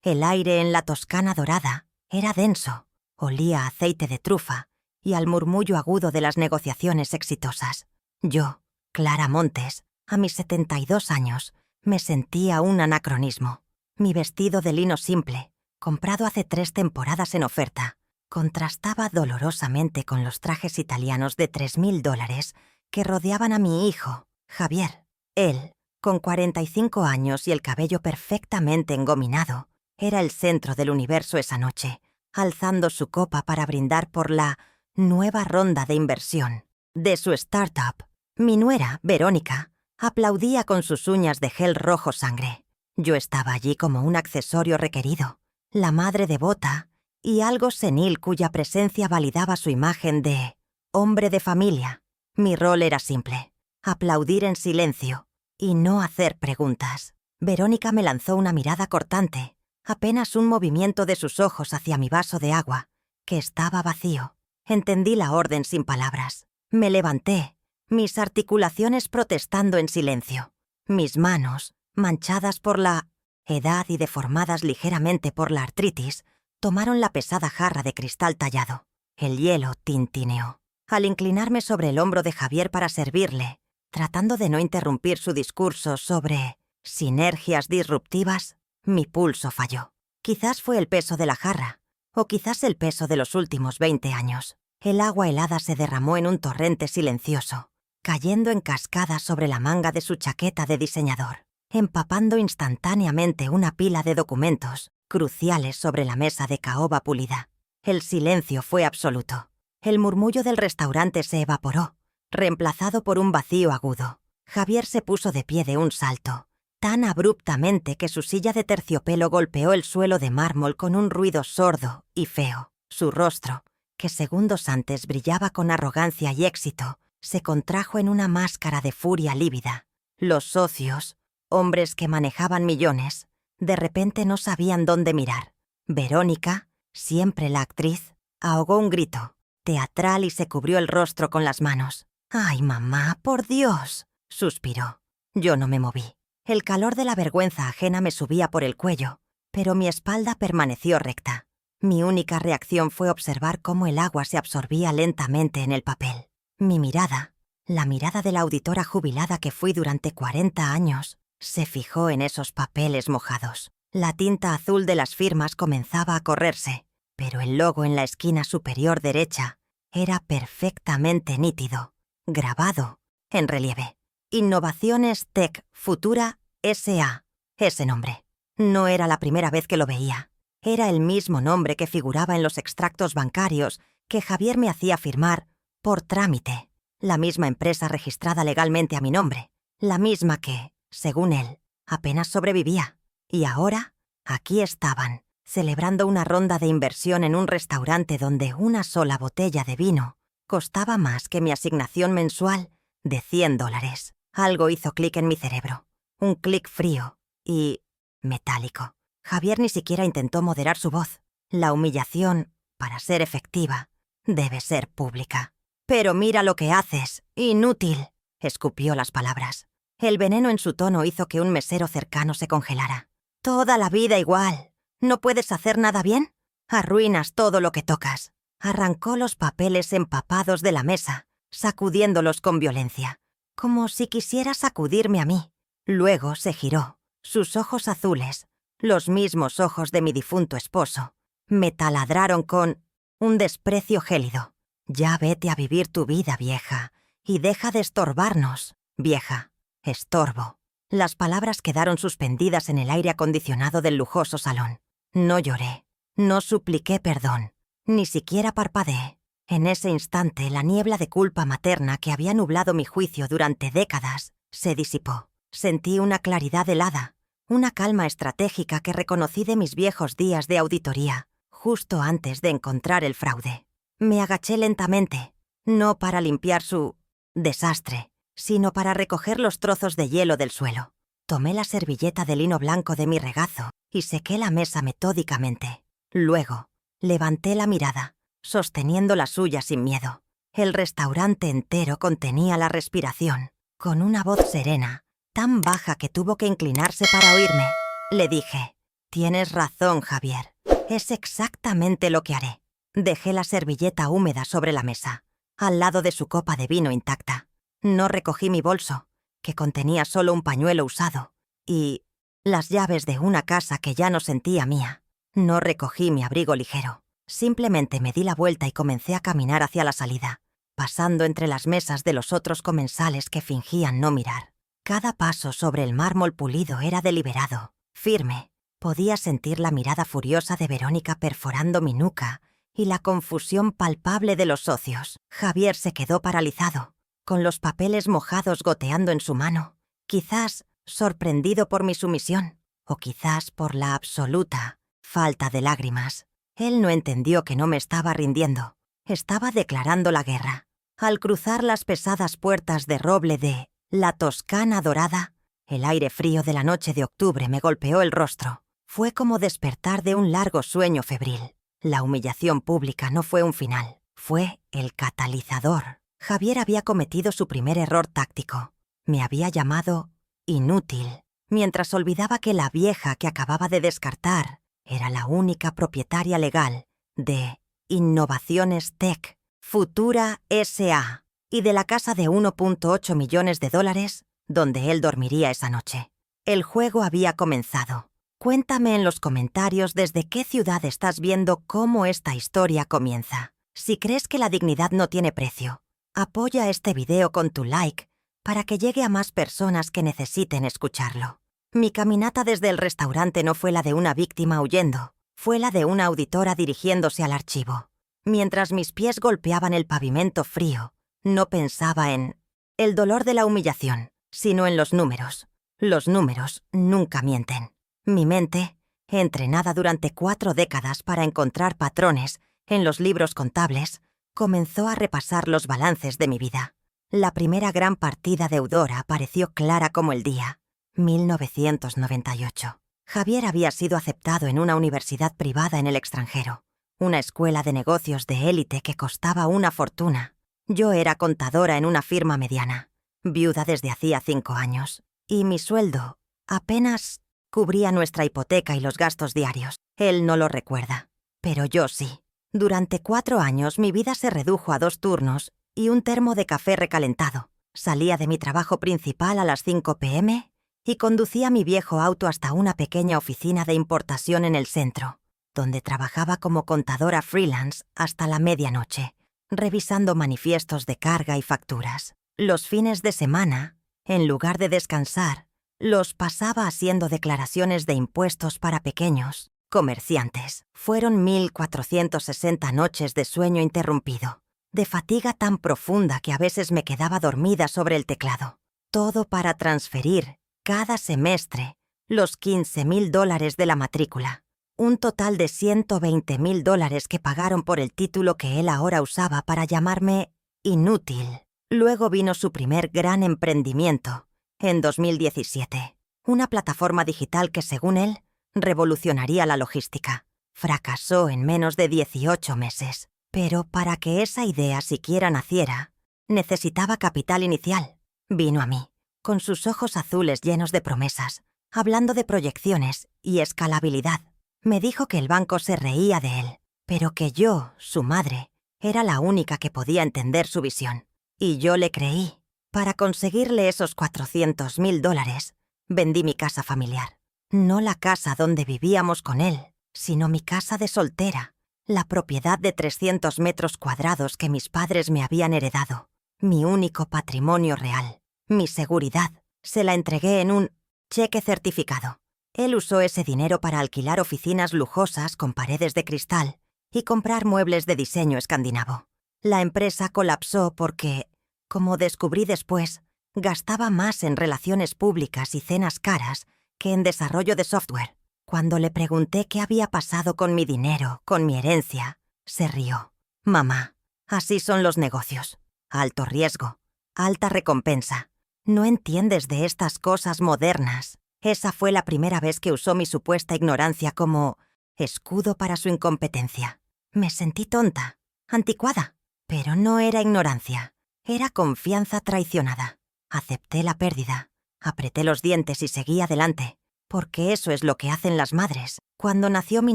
El aire en la Toscana dorada era denso, olía a aceite de trufa y al murmullo agudo de las negociaciones exitosas. Yo, Clara Montes, a mis 72 años, me sentía un anacronismo. Mi vestido de lino simple, comprado hace 3 temporadas en oferta, contrastaba dolorosamente con los trajes italianos de $3.000 que rodeaban a mi hijo, Javier. Él, con 45 años y el cabello perfectamente engominado, era el centro del universo esa noche, alzando su copa para brindar por la nueva ronda de inversión de su startup. Mi nuera, Verónica, aplaudía con sus uñas de gel rojo sangre. Yo estaba allí como un accesorio requerido, la madre devota y algo senil cuya presencia validaba su imagen de hombre de familia. Mi rol era simple: aplaudir en silencio y no hacer preguntas. Verónica me lanzó una mirada cortante, apenas un movimiento de sus ojos hacia mi vaso de agua, que estaba vacío. Entendí la orden sin palabras. Me levanté, mis articulaciones protestando en silencio. Mis manos, manchadas por la edad y deformadas ligeramente por la artritis, tomaron la pesada jarra de cristal tallado. El hielo tintineó. Al inclinarme sobre el hombro de Javier para servirle, tratando de no interrumpir su discurso sobre sinergias disruptivas, mi pulso falló. Quizás fue el peso de la jarra, o quizás el peso de los últimos 20 años. El agua helada se derramó en un torrente silencioso, cayendo en cascada sobre la manga de su chaqueta de diseñador, empapando instantáneamente una pila de documentos cruciales sobre la mesa de caoba pulida. El silencio fue absoluto. El murmullo del restaurante se evaporó, reemplazado por un vacío agudo. Javier se puso de pie de un salto, tan abruptamente que su silla de terciopelo golpeó el suelo de mármol con un ruido sordo y feo. Su rostro, que segundos antes brillaba con arrogancia y éxito, se contrajo en una máscara de furia lívida. Los socios, hombres que manejaban millones, de repente no sabían dónde mirar. Verónica, siempre la actriz, ahogó un grito, teatral, y se cubrió el rostro con las manos. «¡Ay, mamá, por Dios!», suspiró. Yo no me moví. El calor de la vergüenza ajena me subía por el cuello, pero mi espalda permaneció recta. Mi única reacción fue observar cómo el agua se absorbía lentamente en el papel. Mi mirada, la mirada de la auditora jubilada que fui durante 40 años, se fijó en esos papeles mojados. La tinta azul de las firmas comenzaba a correrse, pero el logo en la esquina superior derecha era perfectamente nítido, grabado en relieve. Innovaciones Tech Futura S.A. Ese nombre. No era la primera vez que lo veía. Era el mismo nombre que figuraba en los extractos bancarios que Javier me hacía firmar por trámite. La misma empresa registrada legalmente a mi nombre. La misma que, según él, apenas sobrevivía. Y ahora, aquí estaban, celebrando una ronda de inversión en un restaurante donde una sola botella de vino costaba más que mi asignación mensual de $100. Algo hizo clic en mi cerebro. Un clic frío y metálico. Javier ni siquiera intentó moderar su voz. La humillación, para ser efectiva, debe ser pública. «Pero mira lo que haces, inútil», escupió las palabras. El veneno en su tono hizo que un mesero cercano se congelara. «Toda la vida igual. ¿No puedes hacer nada bien? Arruinas todo lo que tocas». Arrancó los papeles empapados de la mesa, sacudiéndolos con violencia, como si quisiera sacudirme a mí. Luego se giró. Sus ojos azules, los mismos ojos de mi difunto esposo, me taladraron con un desprecio gélido. «Ya vete a vivir tu vida, vieja, y deja de estorbarnos, vieja. Estorbo». Las palabras quedaron suspendidas en el aire acondicionado del lujoso salón. No lloré, no supliqué perdón, ni siquiera parpadeé. En ese instante, la niebla de culpa materna que había nublado mi juicio durante décadas se disipó. Sentí una claridad helada, una calma estratégica que reconocí de mis viejos días de auditoría, justo antes de encontrar el fraude. Me agaché lentamente, no para limpiar su desastre, sino para recoger los trozos de hielo del suelo. Tomé la servilleta de lino blanco de mi regazo y sequé la mesa metódicamente. Luego, levanté la mirada, sosteniendo la suya sin miedo. El restaurante entero contenía la respiración. Con una voz serena, tan baja que tuvo que inclinarse para oírme, le dije: Tienes razón, Javier. Es exactamente lo que haré. Dejé la servilleta húmeda sobre la mesa, al lado de su copa de vino intacta. No recogí mi bolso, que contenía solo un pañuelo usado, y las llaves de una casa que ya no sentía mía. No recogí mi abrigo ligero. Simplemente me di la vuelta y comencé a caminar hacia la salida, pasando entre las mesas de los otros comensales que fingían no mirar. Cada paso sobre el mármol pulido era deliberado, firme. Podía sentir la mirada furiosa de Verónica perforando mi nuca y la confusión palpable de los socios. Javier se quedó paralizado, con los papeles mojados goteando en su mano, quizás sorprendido por mi sumisión, o quizás por la absoluta falta de lágrimas. Él no entendió que no me estaba rindiendo. Estaba declarando la guerra. Al cruzar las pesadas puertas de roble de la Toscana dorada, el aire frío de la noche de octubre me golpeó el rostro. Fue como despertar de un largo sueño febril. La humillación pública no fue un final, fue el catalizador. Javier había cometido su primer error táctico. Me había llamado inútil, mientras olvidaba que la vieja que acababa de descartar era la única propietaria legal de Innovaciones Tech, Futura S.A., y de la casa de 1.8 millones de dólares donde él dormiría esa noche. El juego había comenzado. Cuéntame en los comentarios desde qué ciudad estás viendo cómo esta historia comienza. Si crees que la dignidad no tiene precio, apoya este video con tu like para que llegue a más personas que necesiten escucharlo. Mi caminata desde el restaurante no fue la de una víctima huyendo, fue la de una auditora dirigiéndose al archivo. Mientras mis pies golpeaban el pavimento frío, no pensaba en el dolor de la humillación, sino en los números. Los números nunca mienten. Mi mente, entrenada durante 4 décadas para encontrar patrones en los libros contables, comenzó a repasar los balances de mi vida. La primera gran partida deudora pareció clara como el día. 1998. Javier había sido aceptado en una universidad privada en el extranjero, una escuela de negocios de élite que costaba una fortuna. Yo era contadora en una firma mediana, viuda desde hacía 5 años, y mi sueldo apenas cubría nuestra hipoteca y los gastos diarios. Él no lo recuerda, pero yo sí. Durante 4 años mi vida se redujo a 2 turnos y un termo de café recalentado. Salía de mi trabajo principal a las 5 p.m. y conducía mi viejo auto hasta una pequeña oficina de importación en el centro, donde trabajaba como contadora freelance hasta la medianoche, revisando manifiestos de carga y facturas. Los fines de semana, en lugar de descansar, los pasaba haciendo declaraciones de impuestos para pequeños comerciantes. Fueron 1460 noches de sueño interrumpido, de fatiga tan profunda que a veces me quedaba dormida sobre el teclado. Todo para transferir, cada semestre, los $15,000 de la matrícula. Un total de $120,000 que pagaron por el título que él ahora usaba para llamarme inútil. Luego vino su primer gran emprendimiento, en 2017. Una plataforma digital que, según él, revolucionaría la logística. Fracasó en menos de 18 meses. Pero para que esa idea siquiera naciera, necesitaba capital inicial. Vino a mí, con sus ojos azules llenos de promesas, hablando de proyecciones y escalabilidad. Me dijo que el banco se reía de él, pero que yo, su madre, era la única que podía entender su visión. Y yo le creí. Para conseguirle esos $400,000, vendí mi casa familiar. No la casa donde vivíamos con él, sino mi casa de soltera, la propiedad de 300 metros cuadrados que mis padres me habían heredado, mi único patrimonio real, mi seguridad. Se la entregué en un cheque certificado. Él usó ese dinero para alquilar oficinas lujosas con paredes de cristal y comprar muebles de diseño escandinavo. La empresa colapsó porque, como descubrí después, gastaba más en relaciones públicas y cenas caras que en desarrollo de software. Cuando le pregunté qué había pasado con mi dinero, con mi herencia, se rió. Mamá, así son los negocios. Alto riesgo, alta recompensa. No entiendes de estas cosas modernas. Esa fue la primera vez que usó mi supuesta ignorancia como escudo para su incompetencia. Me sentí tonta, anticuada, pero no era ignorancia. Era confianza traicionada. Acepté la pérdida, apreté los dientes y seguí adelante, porque eso es lo que hacen las madres. Cuando nació mi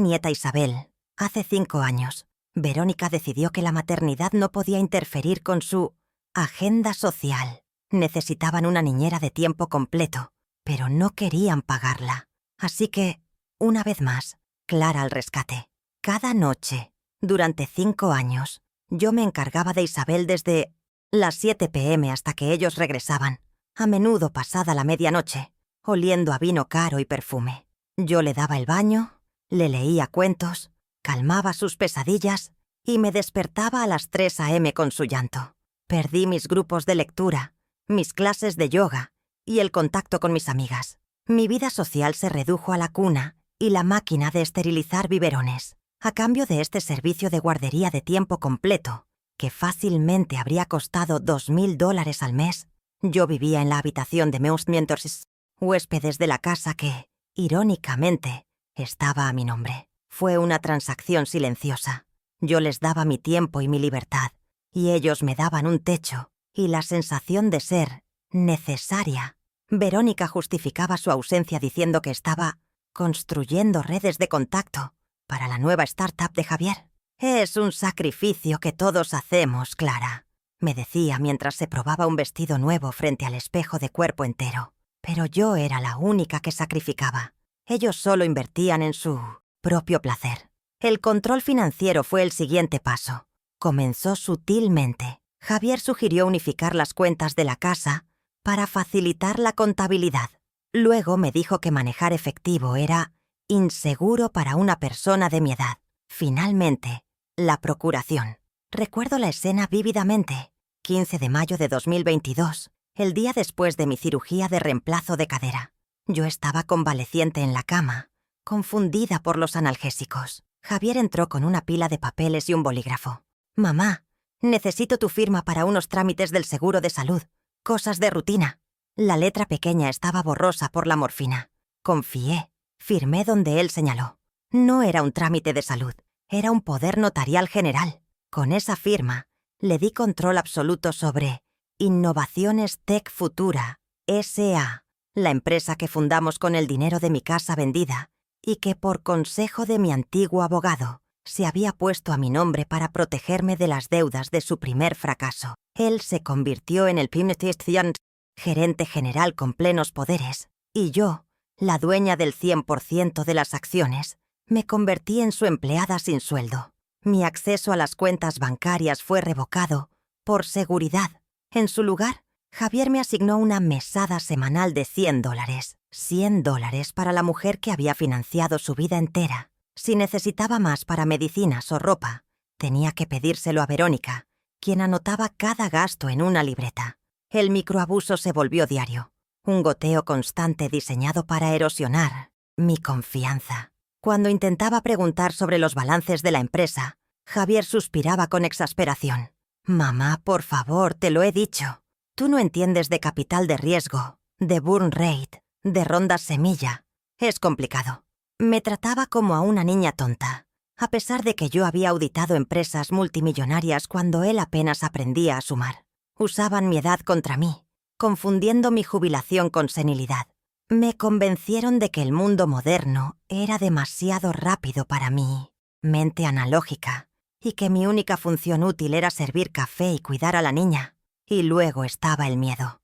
nieta Isabel, hace 5 años, Verónica decidió que la maternidad no podía interferir con su agenda social. Necesitaban una niñera de tiempo completo, pero no querían pagarla. Así que, una vez más, Clara al rescate. Cada noche, durante 5 años, yo me encargaba de Isabel desde las 7 p.m. hasta que ellos regresaban, a menudo pasada la medianoche, oliendo a vino caro y perfume. Yo le daba el baño, le leía cuentos, calmaba sus pesadillas y me despertaba a las 3 a.m. con su llanto. Perdí mis grupos de lectura, mis clases de yoga y el contacto con mis amigas. Mi vida social se redujo a la cuna y la máquina de esterilizar biberones. A cambio de este servicio de guardería de tiempo completo, que fácilmente habría costado $2,000 al mes, yo vivía en la habitación de meus mientras huéspedes de la casa que, irónicamente, estaba a mi nombre. Fue una transacción silenciosa. Yo les daba mi tiempo y mi libertad, y ellos me daban un techo y la sensación de ser necesaria. Verónica justificaba su ausencia diciendo que estaba construyendo redes de contacto para la nueva startup de Javier. «Es un sacrificio que todos hacemos, Clara», me decía mientras se probaba un vestido nuevo frente al espejo de cuerpo entero. Pero yo era la única que sacrificaba. Ellos solo invertían en su propio placer. El control financiero fue el siguiente paso. Comenzó sutilmente. Javier sugirió unificar las cuentas de la casa para facilitar la contabilidad. Luego me dijo que manejar efectivo era inseguro para una persona de mi edad. Finalmente, la procuración. Recuerdo la escena vívidamente. 15 de mayo de 2022, el día después de mi cirugía de reemplazo de cadera. Yo estaba convaleciente en la cama, confundida por los analgésicos. Javier entró con una pila de papeles y un bolígrafo. «Mamá, necesito tu firma para unos trámites del seguro de salud. Cosas de rutina». La letra pequeña estaba borrosa por la morfina. Confié. Firmé donde él señaló. No era un trámite de salud, era un poder notarial general. Con esa firma, le di control absoluto sobre Innovaciones Tech Futura, S.A., la empresa que fundamos con el dinero de mi casa vendida y que, por consejo de mi antiguo abogado, se había puesto a mi nombre para protegerme de las deudas de su primer fracaso. Él se convirtió en el gerente general con plenos poderes, y yo, la dueña del 100% de las acciones, me convertí en su empleada sin sueldo. Mi acceso a las cuentas bancarias fue revocado por seguridad. En su lugar, Javier me asignó una mesada semanal de $100. $100 para la mujer que había financiado su vida entera. Si necesitaba más para medicinas o ropa, tenía que pedírselo a Verónica, quien anotaba cada gasto en una libreta. El microabuso se volvió diario. Un goteo constante diseñado para erosionar mi confianza. Cuando intentaba preguntar sobre los balances de la empresa, Javier suspiraba con exasperación. «Mamá, por favor, te lo he dicho. Tú no entiendes de capital de riesgo, de burn rate, de rondas semilla. Es complicado». Me trataba como a una niña tonta, a pesar de que yo había auditado empresas multimillonarias cuando él apenas aprendía a sumar. Usaban mi edad contra mí, confundiendo mi jubilación con senilidad. Me convencieron de que el mundo moderno era demasiado rápido para mi mente analógica y que mi única función útil era servir café y cuidar a la niña. Y luego estaba el miedo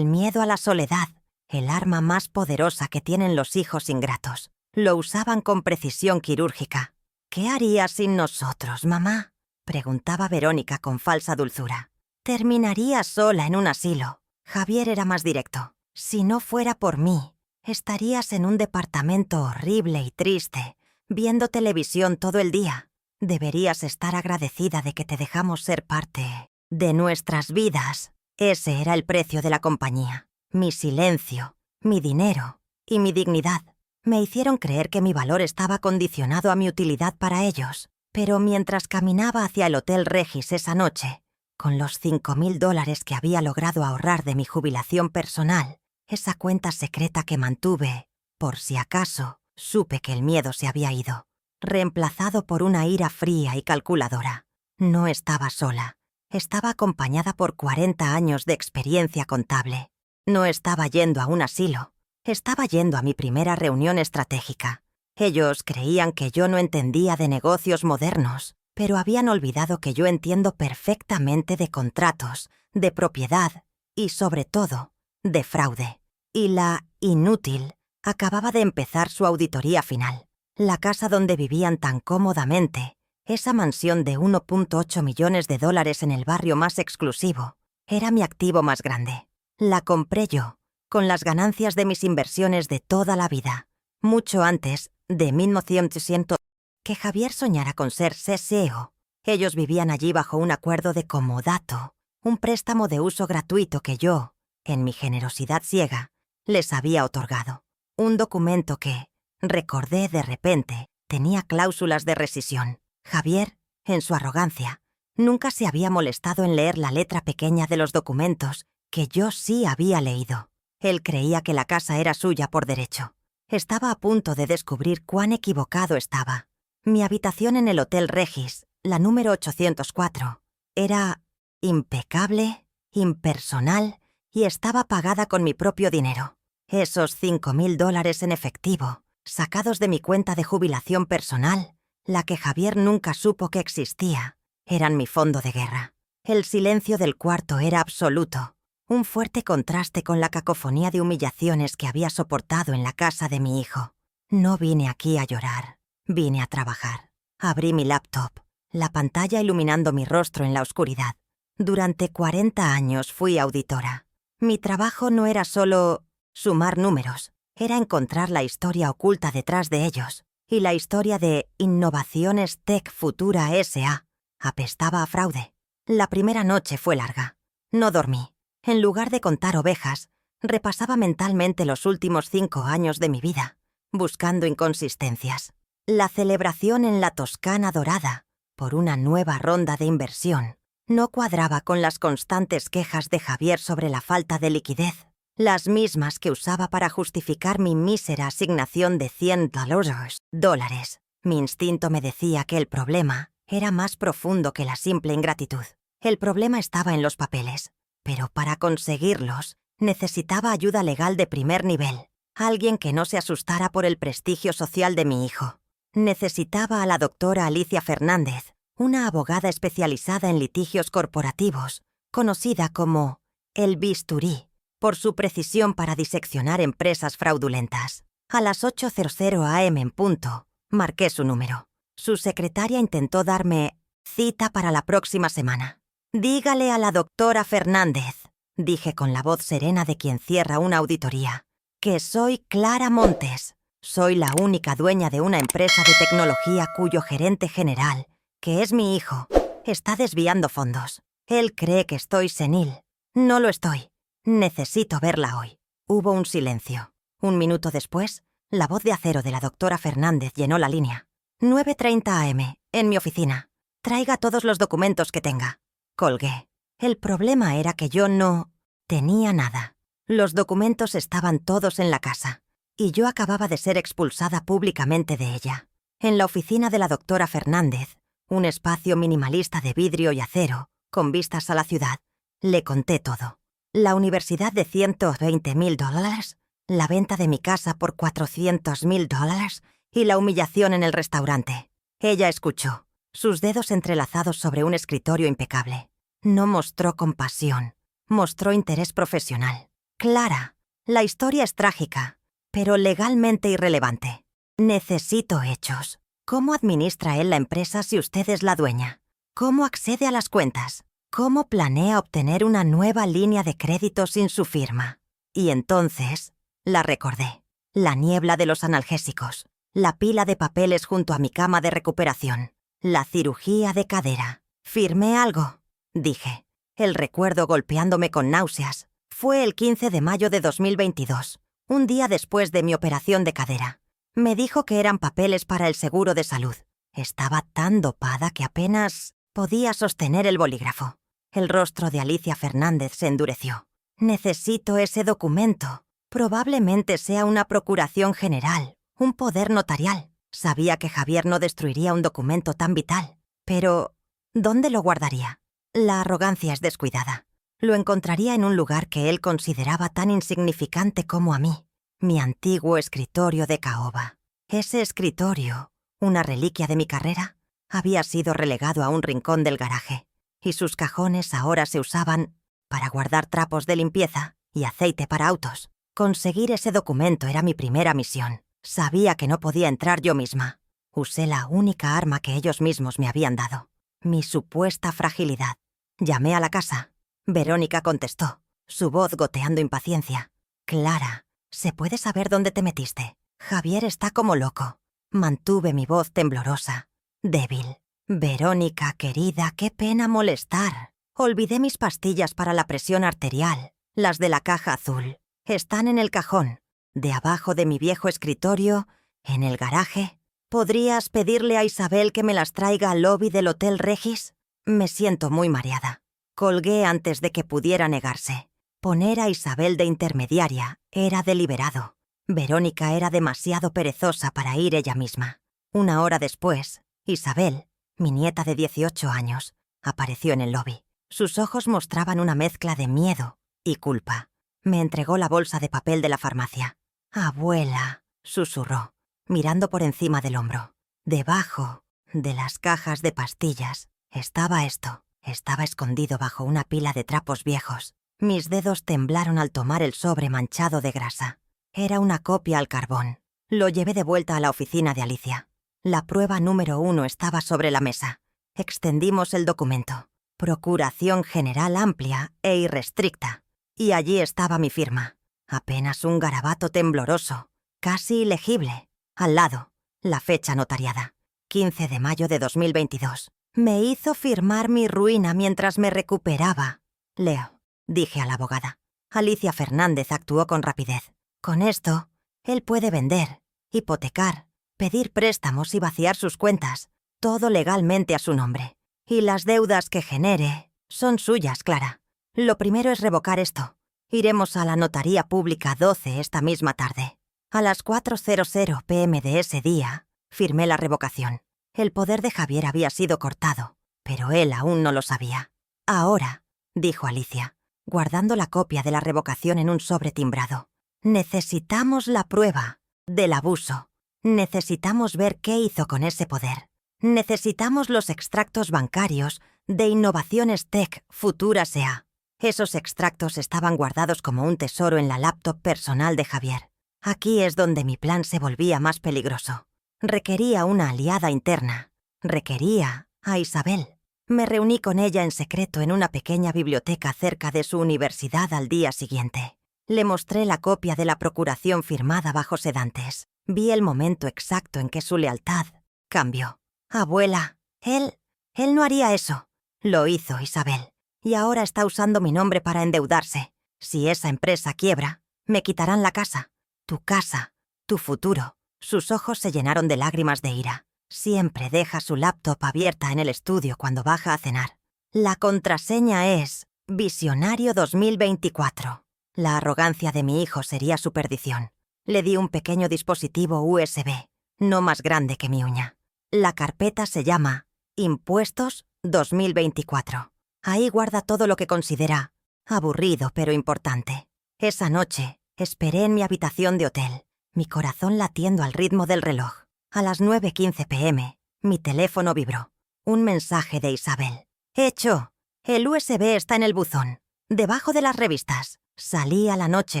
a la soledad, el arma más poderosa que tienen los hijos ingratos. Lo usaban con precisión quirúrgica. «¿Qué harías sin nosotros, mamá?», preguntaba Verónica con falsa dulzura. «Terminaría sola en un asilo». Javier era más directo. «Si no fuera por mí, estarías en un departamento horrible y triste, viendo televisión todo el día. Deberías estar agradecida de que te dejamos ser parte de nuestras vidas». Ese era el precio de la compañía. Mi silencio, mi dinero y mi dignidad. Me hicieron creer que mi valor estaba condicionado a mi utilidad para ellos. Pero mientras caminaba hacia el Hotel Regis esa noche, con los $5,000 que había logrado ahorrar de mi jubilación personal, esa cuenta secreta que mantuve, por si acaso, supe que el miedo se había ido, reemplazado por una ira fría y calculadora. No estaba sola. Estaba acompañada por 40 años de experiencia contable. No estaba yendo a un asilo. Estaba yendo a mi primera reunión estratégica. Ellos creían que yo no entendía de negocios modernos, pero habían olvidado que yo entiendo perfectamente de contratos, de propiedad y, sobre todo, de fraude. Y la inútil acababa de empezar su auditoría final. La casa donde vivían tan cómodamente, esa mansión de 1.8 millones de dólares en el barrio más exclusivo, era mi activo más grande. La compré yo, con las ganancias de mis inversiones de toda la vida, mucho antes de 1900 que Javier soñara con ser CEO. Ellos vivían allí bajo un acuerdo de comodato, un préstamo de uso gratuito que yo, en mi generosidad ciega, les había otorgado. Un documento que, recordé de repente, tenía cláusulas de rescisión. Javier, en su arrogancia, nunca se había molestado en leer la letra pequeña de los documentos que yo sí había leído. Él creía que la casa era suya por derecho. Estaba a punto de descubrir cuán equivocado estaba. Mi habitación en el Hotel Regis, la número 804, era impecable, impersonal y estaba pagada con mi propio dinero. Esos $5.000 en efectivo, sacados de mi cuenta de jubilación personal, la que Javier nunca supo que existía, eran mi fondo de guerra. El silencio del cuarto era absoluto, un fuerte contraste con la cacofonía de humillaciones que había soportado en la casa de mi hijo. No vine aquí a llorar, vine a trabajar. Abrí mi laptop, la pantalla iluminando mi rostro en la oscuridad. Durante 40 años fui auditora. Mi trabajo no era solo sumar números, era encontrar la historia oculta detrás de ellos. Y la historia de Innovaciones Tech Futura S.A. apestaba a fraude. La primera noche fue larga. No dormí. En lugar de contar ovejas, repasaba mentalmente los últimos 5 años de mi vida, buscando inconsistencias. La celebración en la Toscana dorada, por una nueva ronda de inversión, no cuadraba con las constantes quejas de Javier sobre la falta de liquidez, las mismas que usaba para justificar mi mísera asignación de $100. Mi instinto me decía que el problema era más profundo que la simple ingratitud. El problema estaba en los papeles, pero para conseguirlos necesitaba ayuda legal de primer nivel, alguien que no se asustara por el prestigio social de mi hijo. Necesitaba a la doctora Alicia Fernández, una abogada especializada en litigios corporativos, conocida como el bisturí, por su precisión para diseccionar empresas fraudulentas. A las 8:00 a.m. en punto, marqué su número. Su secretaria intentó darme cita para la próxima semana. «Dígale a la doctora Fernández», dije con la voz serena de quien cierra una auditoría, «que soy Clara Montes. Soy la única dueña de una empresa de tecnología cuyo gerente general, que es mi hijo, está desviando fondos. Él cree que estoy senil. No lo estoy. Necesito verla hoy». Hubo un silencio. Un minuto después, la voz de acero de la doctora Fernández llenó la línea. 9:30 a.m., en mi oficina. Traiga todos los documentos que tenga. Colgué. El problema era que yo no tenía nada. Los documentos estaban todos en la casa, y yo acababa de ser expulsada públicamente de ella. En la oficina de la doctora Fernández, un espacio minimalista de vidrio y acero, con vistas a la ciudad, le conté todo. La universidad de $120.000, la venta de mi casa por $400.000 y la humillación en el restaurante. Ella escuchó, sus dedos entrelazados sobre un escritorio impecable. No mostró compasión, mostró interés profesional. Clara, la historia es trágica, pero legalmente irrelevante. Necesito hechos. ¿Cómo administra él la empresa si usted es la dueña? ¿Cómo accede a las cuentas? ¿Cómo planea obtener una nueva línea de crédito sin su firma? Y entonces, la recordé. La niebla de los analgésicos, la pila de papeles junto a mi cama de recuperación, la cirugía de cadera. «¿Firmé algo?», dije, el recuerdo golpeándome con náuseas. Fue el 15 de mayo de 2022, un día después de mi operación de cadera. Me dijo que eran papeles para el seguro de salud. Estaba tan dopada que apenas podía sostener el bolígrafo. El rostro de Alicia Fernández se endureció. «Necesito ese documento. Probablemente sea una procuración general, un poder notarial». Sabía que Javier no destruiría un documento tan vital. Pero, ¿dónde lo guardaría? La arrogancia es descuidada. Lo encontraría en un lugar que él consideraba tan insignificante como a mí. Mi antiguo escritorio de caoba. Ese escritorio, una reliquia de mi carrera, había sido relegado a un rincón del garaje, y sus cajones ahora se usaban para guardar trapos de limpieza y aceite para autos. Conseguir ese documento era mi primera misión. Sabía que no podía entrar yo misma. Usé la única arma que ellos mismos me habían dado. Mi supuesta fragilidad. Llamé a la casa. Verónica contestó, su voz goteando impaciencia. «Clara, ¿se puede saber dónde te metiste? Javier está como loco». Mantuve mi voz temblorosa, débil. «Verónica, querida, qué pena molestar. Olvidé mis pastillas para la presión arterial, las de la caja azul. Están en el cajón, de abajo de mi viejo escritorio, en el garaje. ¿Podrías pedirle a Isabel que me las traiga al lobby del Hotel Regis? Me siento muy mareada». Colgué antes de que pudiera negarse. Poner a Isabel de intermediaria era deliberado. Verónica era demasiado perezosa para ir ella misma. Una hora después, Isabel, mi nieta de 18 años, apareció en el lobby. Sus ojos mostraban una mezcla de miedo y culpa. Me entregó la bolsa de papel de la farmacia. «Abuela», susurró, mirando por encima del hombro. Debajo de las cajas de pastillas estaba esto. Estaba escondido bajo una pila de trapos viejos. Mis dedos temblaron al tomar el sobre manchado de grasa. Era una copia al carbón. Lo llevé de vuelta a la oficina de Alicia. La prueba número 1 estaba sobre la mesa. Extendimos el documento. Procuración general amplia e irrestricta. Y allí estaba mi firma. Apenas un garabato tembloroso, casi ilegible. Al lado, la fecha notariada. 15 de mayo de 2022. Me hizo firmar mi ruina mientras me recuperaba. «Leo», dije a la abogada. Alicia Fernández actuó con rapidez. «Con esto, él puede vender, hipotecar, pedir préstamos y vaciar sus cuentas, todo legalmente a su nombre. Y las deudas que genere son suyas, Clara. Lo primero es revocar esto. Iremos a la Notaría Pública 12 esta misma tarde». A las 4:00 p.m. de ese día, firmé la revocación. El poder de Javier había sido cortado, pero él aún no lo sabía. «Ahora», dijo Alicia, guardando la copia de la revocación en un sobre timbrado, «necesitamos la prueba del abuso. Necesitamos ver qué hizo con ese poder. Necesitamos los extractos bancarios de Innovaciones Tech Futura S.A. Esos extractos estaban guardados como un tesoro en la laptop personal de Javier. Aquí es donde mi plan se volvía más peligroso. Requería una aliada interna. Requería a Isabel. Me reuní con ella en secreto en una pequeña biblioteca cerca de su universidad al día siguiente. Le mostré la copia de la procuración firmada bajo sedantes. Vi el momento exacto en que su lealtad cambió. «Abuela, él no haría eso». Lo hizo Isabel. Y ahora está usando mi nombre para endeudarse. Si esa empresa quiebra, me quitarán la casa. Tu casa, tu futuro. Sus ojos se llenaron de lágrimas de ira. Siempre deja su laptop abierta en el estudio cuando baja a cenar. La contraseña es Visionario 2024. La arrogancia de mi hijo sería su perdición. Le di un pequeño dispositivo USB, no más grande que mi uña. La carpeta se llama Impuestos 2024. Ahí guarda todo lo que considera aburrido pero importante. Esa noche esperé en mi habitación de hotel, mi corazón latiendo al ritmo del reloj. A las 9:15 p.m, mi teléfono vibró. Un mensaje de Isabel. «Hecho. El USB está en el buzón, debajo de las revistas». Salí a la noche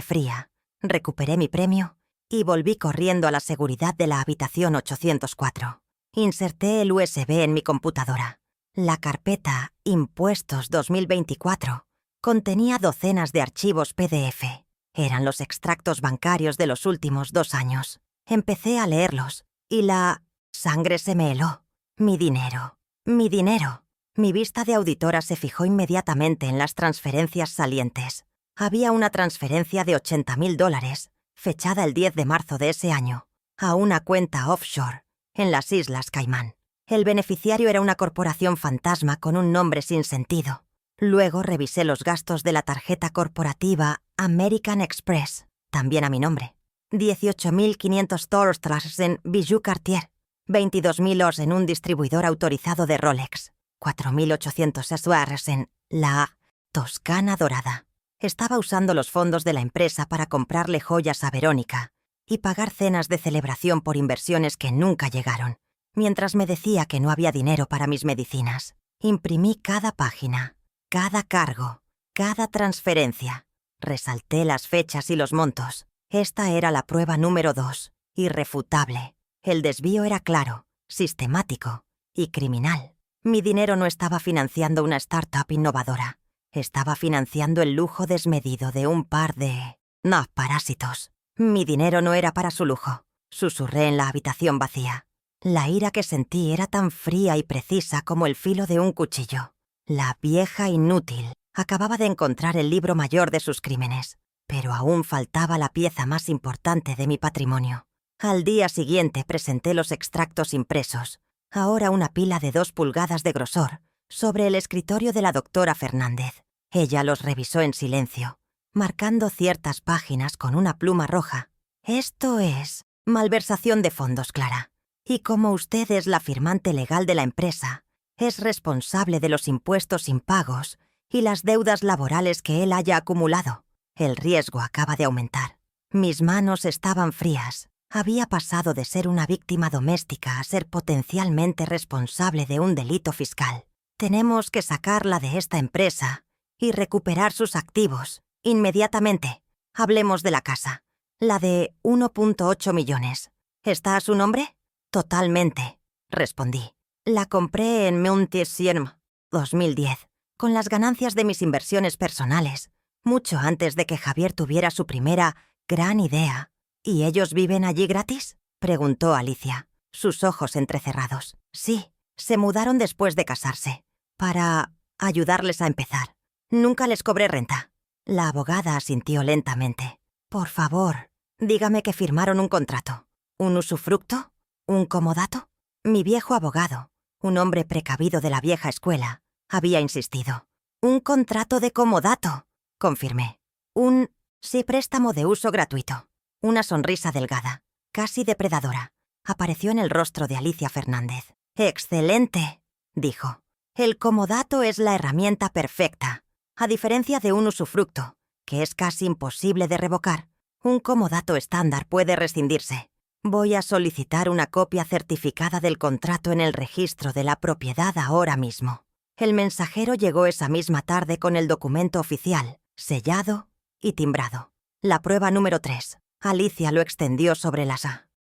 fría, recuperé mi premio y volví corriendo a la seguridad de la habitación 804. Inserté el USB en mi computadora. La carpeta Impuestos 2024 contenía docenas de archivos PDF. Eran los extractos bancarios de los últimos 2 años. Empecé a leerlos y la sangre se me heló. Mi dinero. Mi dinero. Mi vista de auditora se fijó inmediatamente en las transferencias salientes. Había una transferencia de $80,000, fechada el 10 de marzo de ese año, a una cuenta offshore, en las Islas Caimán. El beneficiario era una corporación fantasma con un nombre sin sentido. Luego revisé los gastos de la tarjeta corporativa American Express, también a mi nombre. $18,500 en Bijou Cartier, $22,000 en un distribuidor autorizado de Rolex, $4,800 en la Toscana Dorada. Estaba usando los fondos de la empresa para comprarle joyas a Verónica y pagar cenas de celebración por inversiones que nunca llegaron, mientras me decía que no había dinero para mis medicinas. Imprimí cada página, cada cargo, cada transferencia. Resalté las fechas y los montos. Esta era la prueba número 2, irrefutable. El desvío era claro, sistemático y criminal. Mi dinero no estaba financiando una startup innovadora. Estaba financiando el lujo desmedido de un par de... parásitos. Mi dinero no era para su lujo. Susurré en la habitación vacía. La ira que sentí era tan fría y precisa como el filo de un cuchillo. La vieja inútil acababa de encontrar el libro mayor de sus crímenes, pero aún faltaba la pieza más importante de mi patrimonio. Al día siguiente presenté los extractos impresos, ahora una pila de 2 pulgadas de grosor, sobre el escritorio de la doctora Fernández. Ella los revisó en silencio, marcando ciertas páginas con una pluma roja. Esto es malversación de fondos, Clara. Y como usted es la firmante legal de la empresa, es responsable de los impuestos impagos y las deudas laborales que él haya acumulado. El riesgo acaba de aumentar. Mis manos estaban frías. Había pasado de ser una víctima doméstica a ser potencialmente responsable de un delito fiscal. Tenemos que sacarla de esta empresa y recuperar sus activos, inmediatamente. Hablemos de la casa, la de 1,8 millones. ¿Está a su nombre? Totalmente, respondí. La compré en Montesquieu, 2010, con las ganancias de mis inversiones personales, mucho antes de que Javier tuviera su primera gran idea. ¿Y ellos viven allí gratis?, preguntó Alicia, sus ojos entrecerrados. Sí, se mudaron después de casarse, para ayudarles a empezar. Nunca les cobré renta. La abogada asintió lentamente. Por favor, dígame que firmaron un contrato. ¿Un usufructo? ¿Un comodato? Mi viejo abogado, un hombre precavido de la vieja escuela, había insistido. «Un contrato de comodato», confirmé. Sí, préstamo de uso gratuito». Una sonrisa delgada, casi depredadora, apareció en el rostro de Alicia Fernández. «Excelente», dijo. «El comodato es la herramienta perfecta. A diferencia de un usufructo, que es casi imposible de revocar, un comodato estándar puede rescindirse. Voy a solicitar una copia certificada del contrato en el registro de la propiedad ahora mismo». El mensajero llegó esa misma tarde con el documento oficial, sellado y timbrado. La prueba número 3. Alicia lo extendió sobre la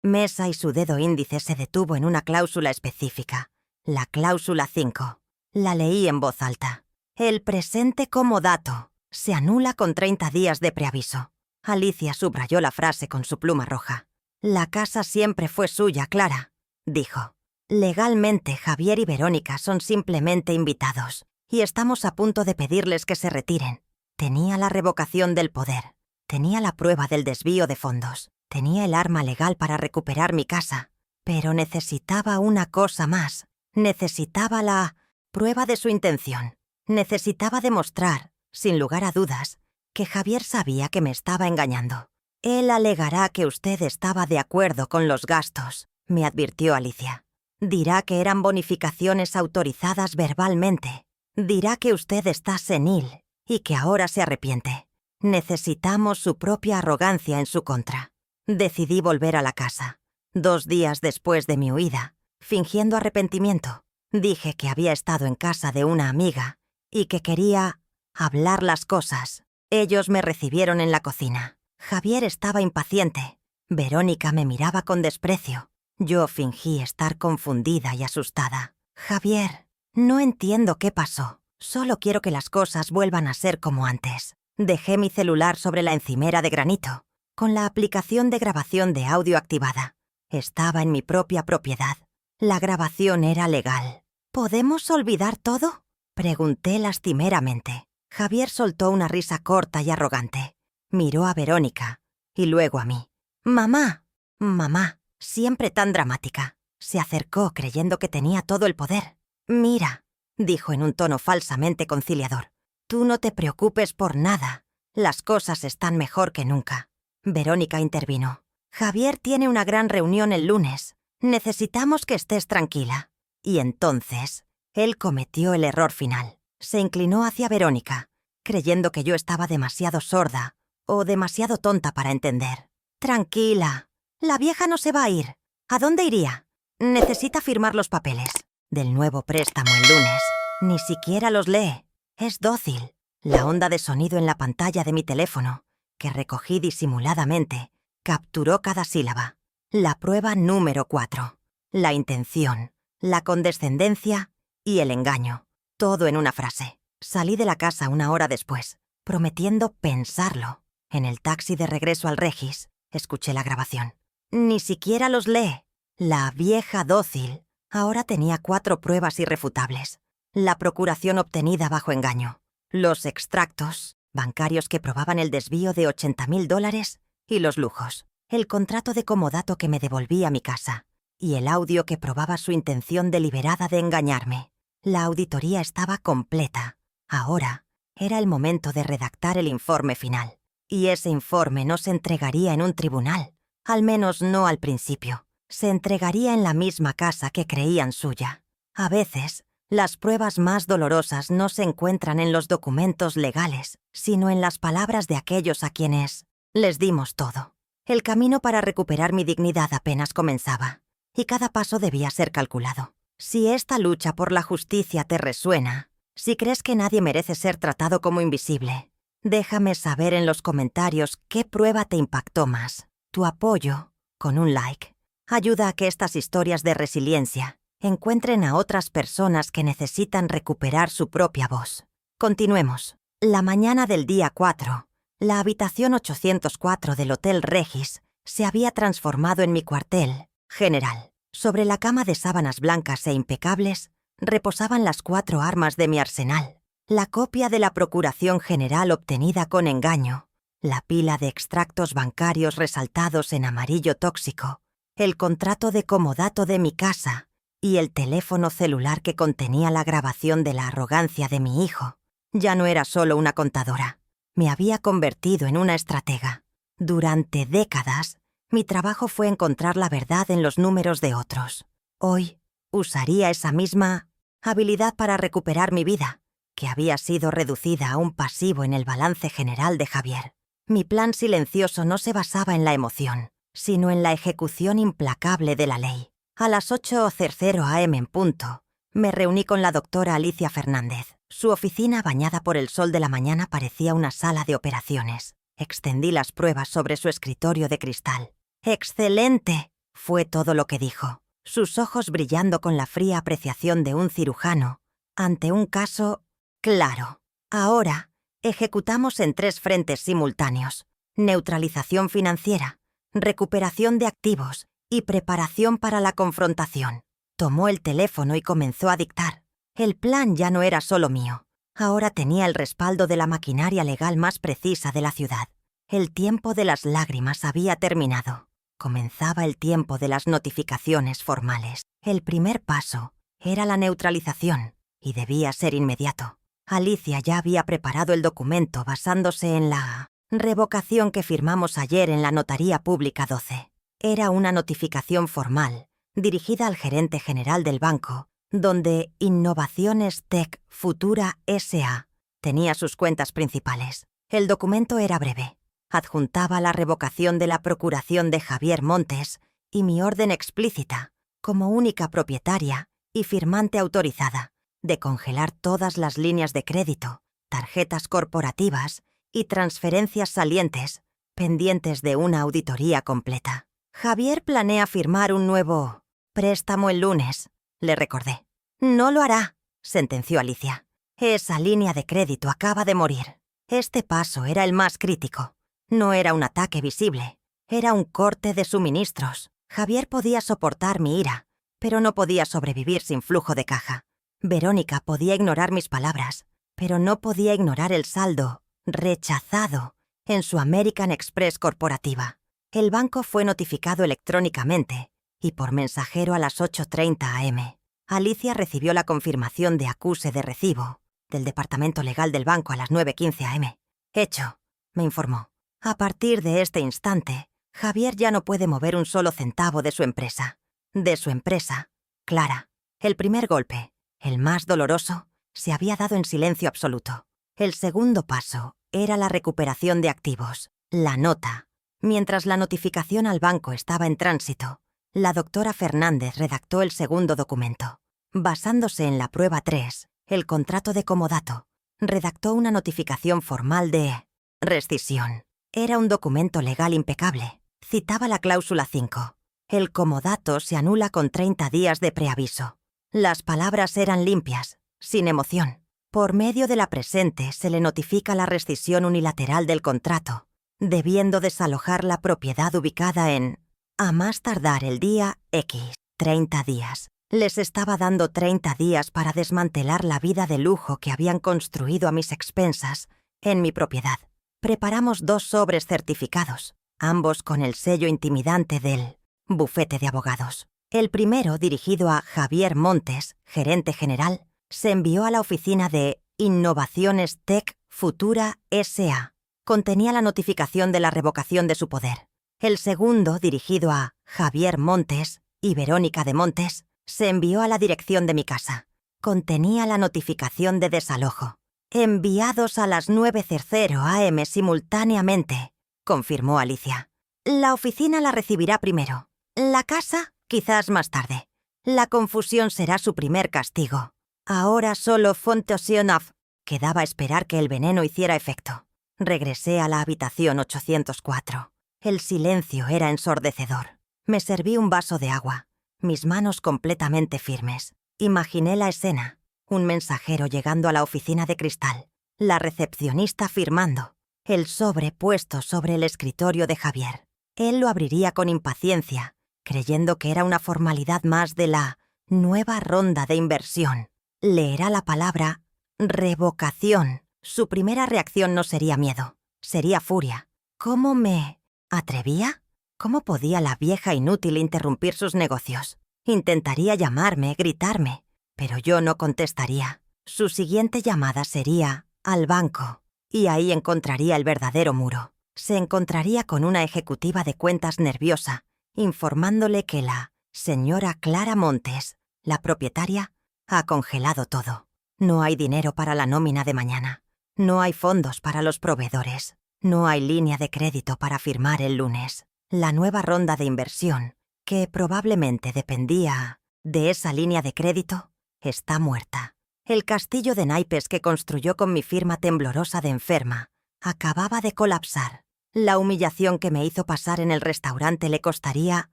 mesa y su dedo índice se detuvo en una cláusula específica. La cláusula 5. La leí en voz alta. El presente comodato se anula con 30 días de preaviso. Alicia subrayó la frase con su pluma roja. «La casa siempre fue suya, Clara», dijo. «Legalmente, Javier y Verónica son simplemente invitados, y estamos a punto de pedirles que se retiren». Tenía la revocación del poder, tenía la prueba del desvío de fondos, tenía el arma legal para recuperar mi casa, pero necesitaba una cosa más. Necesitaba la prueba de su intención. Necesitaba demostrar, sin lugar a dudas, que Javier sabía que me estaba engañando. «Él alegará que usted estaba de acuerdo con los gastos», me advirtió Alicia. «Dirá que eran bonificaciones autorizadas verbalmente. Dirá que usted está senil y que ahora se arrepiente. Necesitamos su propia arrogancia en su contra». Decidí volver a la casa. 2 días después de mi huida, fingiendo arrepentimiento, dije que había estado en casa de una amiga y que quería hablar las cosas. Ellos me recibieron en la cocina. Javier estaba impaciente. Verónica me miraba con desprecio. Yo fingí estar confundida y asustada. «Javier, no entiendo qué pasó. Solo quiero que las cosas vuelvan a ser como antes». Dejé mi celular sobre la encimera de granito, con la aplicación de grabación de audio activada. Estaba en mi propia propiedad. La grabación era legal. «¿Podemos olvidar todo?», pregunté lastimeramente. Javier soltó una risa corta y arrogante. Miró a Verónica y luego a mí. «Mamá, mamá», siempre tan dramática. Se acercó creyendo que tenía todo el poder. «Mira», dijo en un tono falsamente conciliador. «Tú no te preocupes por nada. Las cosas están mejor que nunca». Verónica intervino. «Javier tiene una gran reunión el lunes. Necesitamos que estés tranquila». Y entonces, él cometió el error final. Se inclinó hacia Verónica, creyendo que yo estaba demasiado sorda o demasiado tonta para entender. «Tranquila, la vieja no se va a ir. ¿A dónde iría? Necesita firmar los papeles del nuevo préstamo el lunes. Ni siquiera los lee. Es dócil». La onda de sonido en la pantalla de mi teléfono, que recogí disimuladamente, capturó cada sílaba. La prueba número 4. La intención, la condescendencia y el engaño. Todo en una frase. Salí de la casa una hora después, prometiendo pensarlo. En el taxi de regreso al Regis, escuché la grabación. Ni siquiera los lee. La vieja dócil ahora tenía 4 pruebas irrefutables. La procuración obtenida bajo engaño. Los extractos bancarios que probaban el desvío de $80,000 y los lujos. El contrato de comodato que me devolvía a mi casa. Y el audio que probaba su intención deliberada de engañarme. La auditoría estaba completa. Ahora era el momento de redactar el informe final. Y ese informe no se entregaría en un tribunal. Al menos no al principio. Se entregaría en la misma casa que creían suya. A veces, las pruebas más dolorosas no se encuentran en los documentos legales, sino en las palabras de aquellos a quienes les dimos todo. El camino para recuperar mi dignidad apenas comenzaba, y cada paso debía ser calculado. Si esta lucha por la justicia te resuena, si crees que nadie merece ser tratado como invisible, déjame saber en los comentarios qué prueba te impactó más. Tu apoyo, con un like, ayuda a que estas historias de resiliencia encuentren a otras personas que necesitan recuperar su propia voz. Continuemos. La mañana del día 4, la habitación 804 del Hotel Regis se había transformado en mi cuartel general. Sobre la cama de sábanas blancas e impecables reposaban las 4 armas de mi arsenal. La copia de la Procuración General obtenida con engaño, la pila de extractos bancarios resaltados en amarillo tóxico, el contrato de comodato de mi casa y el teléfono celular que contenía la grabación de la arrogancia de mi hijo. Ya no era solo una contadora. Me había convertido en una estratega. Durante décadas, mi trabajo fue encontrar la verdad en los números de otros. Hoy, usaría esa misma habilidad para recuperar mi vida, que había sido reducida a un pasivo en el balance general de Javier. Mi plan silencioso no se basaba en la emoción, sino en la ejecución implacable de la ley. A las 8:00 am en punto, me reuní con la doctora Alicia Fernández. Su oficina, bañada por el sol de la mañana, parecía una sala de operaciones. Extendí las pruebas sobre su escritorio de cristal. «¡Excelente!», fue todo lo que dijo, sus ojos brillando con la fría apreciación de un cirujano ante un caso claro. Ahora, ejecutamos en 3 frentes simultáneos: neutralización financiera, recuperación de activos y preparación para la confrontación. Tomó el teléfono y comenzó a dictar. El plan ya no era solo mío. Ahora tenía el respaldo de la maquinaria legal más precisa de la ciudad. El tiempo de las lágrimas había terminado. Comenzaba el tiempo de las notificaciones formales. El primer paso era la neutralización, y debía ser inmediato. Alicia ya había preparado el documento basándose en la revocación que firmamos ayer en la Notaría Pública 12. Era una notificación formal, dirigida al gerente general del banco, donde Innovaciones Tech Futura S.A. tenía sus cuentas principales. El documento era breve. Adjuntaba la revocación de la procuración de Javier Montes y mi orden explícita, como única propietaria y firmante autorizada, de congelar todas las líneas de crédito, tarjetas corporativas y transferencias salientes, pendientes de una auditoría completa. «Javier planea firmar un nuevo préstamo el lunes», le recordé. «No lo hará», sentenció Alicia. «Esa línea de crédito acaba de morir». Este paso era el más crítico. No era un ataque visible, era un corte de suministros. Javier podía soportar mi ira, pero no podía sobrevivir sin flujo de caja. Verónica podía ignorar mis palabras, pero no podía ignorar el saldo rechazado en su American Express corporativa. El banco fue notificado electrónicamente y por mensajero a las 8:30 am. Alicia recibió la confirmación de acuse de recibo del departamento legal del banco a las 9:15 am. «Hecho», me informó. «A partir de este instante, Javier ya no puede mover un solo centavo de su empresa. De su empresa, Clara». El primer golpe, el más doloroso, se había dado en silencio absoluto. El segundo paso era la recuperación de activos, la nota. Mientras la notificación al banco estaba en tránsito, la doctora Fernández redactó el segundo documento. Basándose en la prueba 3, el contrato de comodato, redactó una notificación formal de rescisión. Era un documento legal impecable. Citaba la cláusula 5. El comodato se anula con 30 días de preaviso. Las palabras eran limpias, sin emoción. Por medio de la presente se le notifica la rescisión unilateral del contrato, debiendo desalojar la propiedad ubicada en, a más tardar el día X, 30 días. Les estaba dando 30 días para desmantelar la vida de lujo que habían construido a mis expensas en mi propiedad. Preparamos 2 sobres certificados, ambos con el sello intimidante del bufete de abogados. El primero, dirigido a Javier Montes, gerente general, se envió a la oficina de Innovaciones Tech Futura S.A. Contenía la notificación de la revocación de su poder. El segundo, dirigido a Javier Montes y Verónica de Montes, se envió a la dirección de mi casa. Contenía la notificación de desalojo. Enviados a las 9:00 am simultáneamente, confirmó Alicia. La oficina la recibirá primero. La casa, quizás más tarde. La confusión será su primer castigo. Ahora solo Fontainebleau. Quedaba esperar que el veneno hiciera efecto. Regresé a la habitación 804. El silencio era ensordecedor. Me serví un vaso de agua, mis manos completamente firmes. Imaginé la escena. Un mensajero llegando a la oficina de cristal, la recepcionista firmando, el sobre puesto sobre el escritorio de Javier. Él lo abriría con impaciencia, creyendo que era una formalidad más de la nueva ronda de inversión. Leerá la palabra revocación. Su primera reacción no sería miedo, sería furia. ¿Cómo me atrevía? ¿Cómo podía la vieja inútil interrumpir sus negocios? Intentaría llamarme, gritarme, pero yo no contestaría. Su siguiente llamada sería al banco, y ahí encontraría el verdadero muro. Se encontraría con una ejecutiva de cuentas nerviosa, informándole que la señora Clara Montes, la propietaria, ha congelado todo. No hay dinero para la nómina de mañana. No hay fondos para los proveedores. No hay línea de crédito para firmar el lunes. La nueva ronda de inversión, que probablemente dependía de esa línea de crédito, está muerta. El castillo de naipes que construyó con mi firma temblorosa de enferma acababa de colapsar. La humillación que me hizo pasar en el restaurante le costaría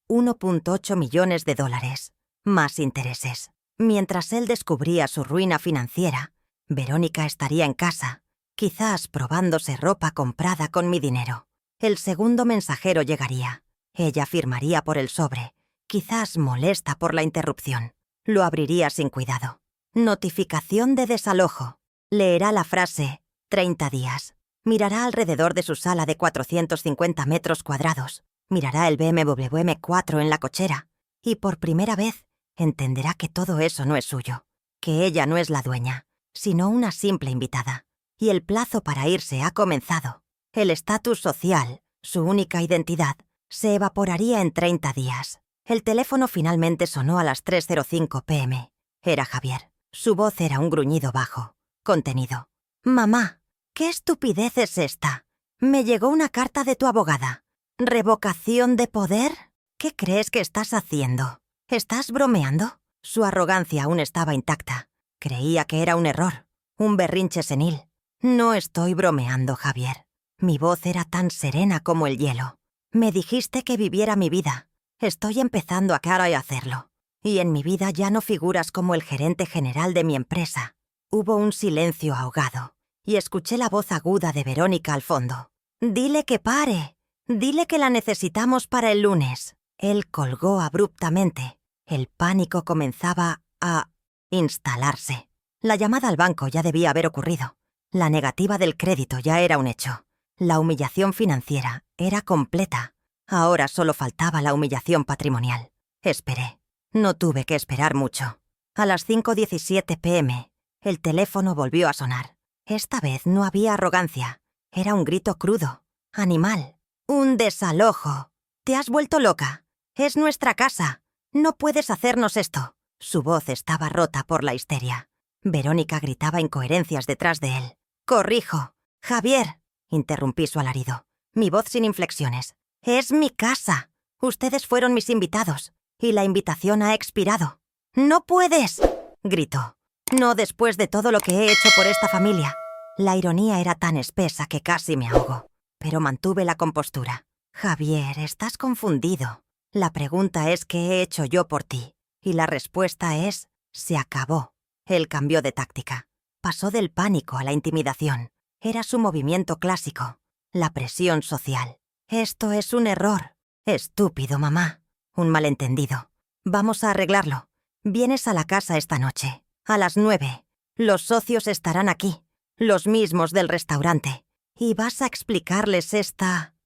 1,8 millones de dólares, más intereses. Mientras él descubría su ruina financiera, Verónica estaría en casa, quizás probándose ropa comprada con mi dinero. El segundo mensajero llegaría. Ella firmaría por el sobre, quizás molesta por la interrupción. Lo abriría sin cuidado. Notificación de desalojo. Leerá la frase 30 días. Mirará alrededor de su sala de 450 metros cuadrados. Mirará el BMW M4 en la cochera. Y por primera vez entenderá que todo eso no es suyo. Que ella no es la dueña, sino una simple invitada. Y el plazo para irse ha comenzado. El estatus social, su única identidad, se evaporaría en 30 días. El teléfono finalmente sonó a las 3:05 p.m. Era Javier. Su voz era un gruñido bajo, contenido. «Mamá, ¿qué estupidez es esta? Me llegó una carta de tu abogada. ¿Revocación de poder? ¿Qué crees que estás haciendo? ¿Estás bromeando?» Su arrogancia aún estaba intacta. Creía que era un error, un berrinche senil. «No estoy bromeando, Javier». Mi voz era tan serena como el hielo. «Me dijiste que viviera mi vida. Estoy empezando a hacerlo. Y en mi vida ya no figuras como el gerente general de mi empresa». Hubo un silencio ahogado, y escuché la voz aguda de Verónica al fondo. «Dile que pare. Dile que la necesitamos para el lunes». Él colgó abruptamente. El pánico comenzaba a instalarse. La llamada al banco ya debía haber ocurrido. La negativa del crédito ya era un hecho. La humillación financiera era completa. Ahora solo faltaba la humillación patrimonial. Esperé. No tuve que esperar mucho. A las 5:17 p.m., el teléfono volvió a sonar. Esta vez no había arrogancia. Era un grito crudo, animal. «Un desalojo. Te has vuelto loca. Es nuestra casa. No puedes hacernos esto». Su voz estaba rota por la histeria. Verónica gritaba incoherencias detrás de él. Corrijo. Javier, interrumpí su alarido, mi voz sin inflexiones. Es mi casa. Ustedes fueron mis invitados, y la invitación ha expirado. ¡No puedes!, gritó. No después de todo lo que he hecho por esta familia. La ironía era tan espesa que casi me ahogo, pero mantuve la compostura. Javier, estás confundido. La pregunta es ¿qué he hecho yo por ti? Y la respuesta es se acabó. Él cambió de táctica. Pasó del pánico a la intimidación. Era su movimiento clásico. La presión social. Esto es un error. Estúpido, mamá. Un malentendido. Vamos a arreglarlo. Vienes a la casa esta noche. A las 9. Los socios estarán aquí. Los mismos del restaurante. Y vas a explicarles esta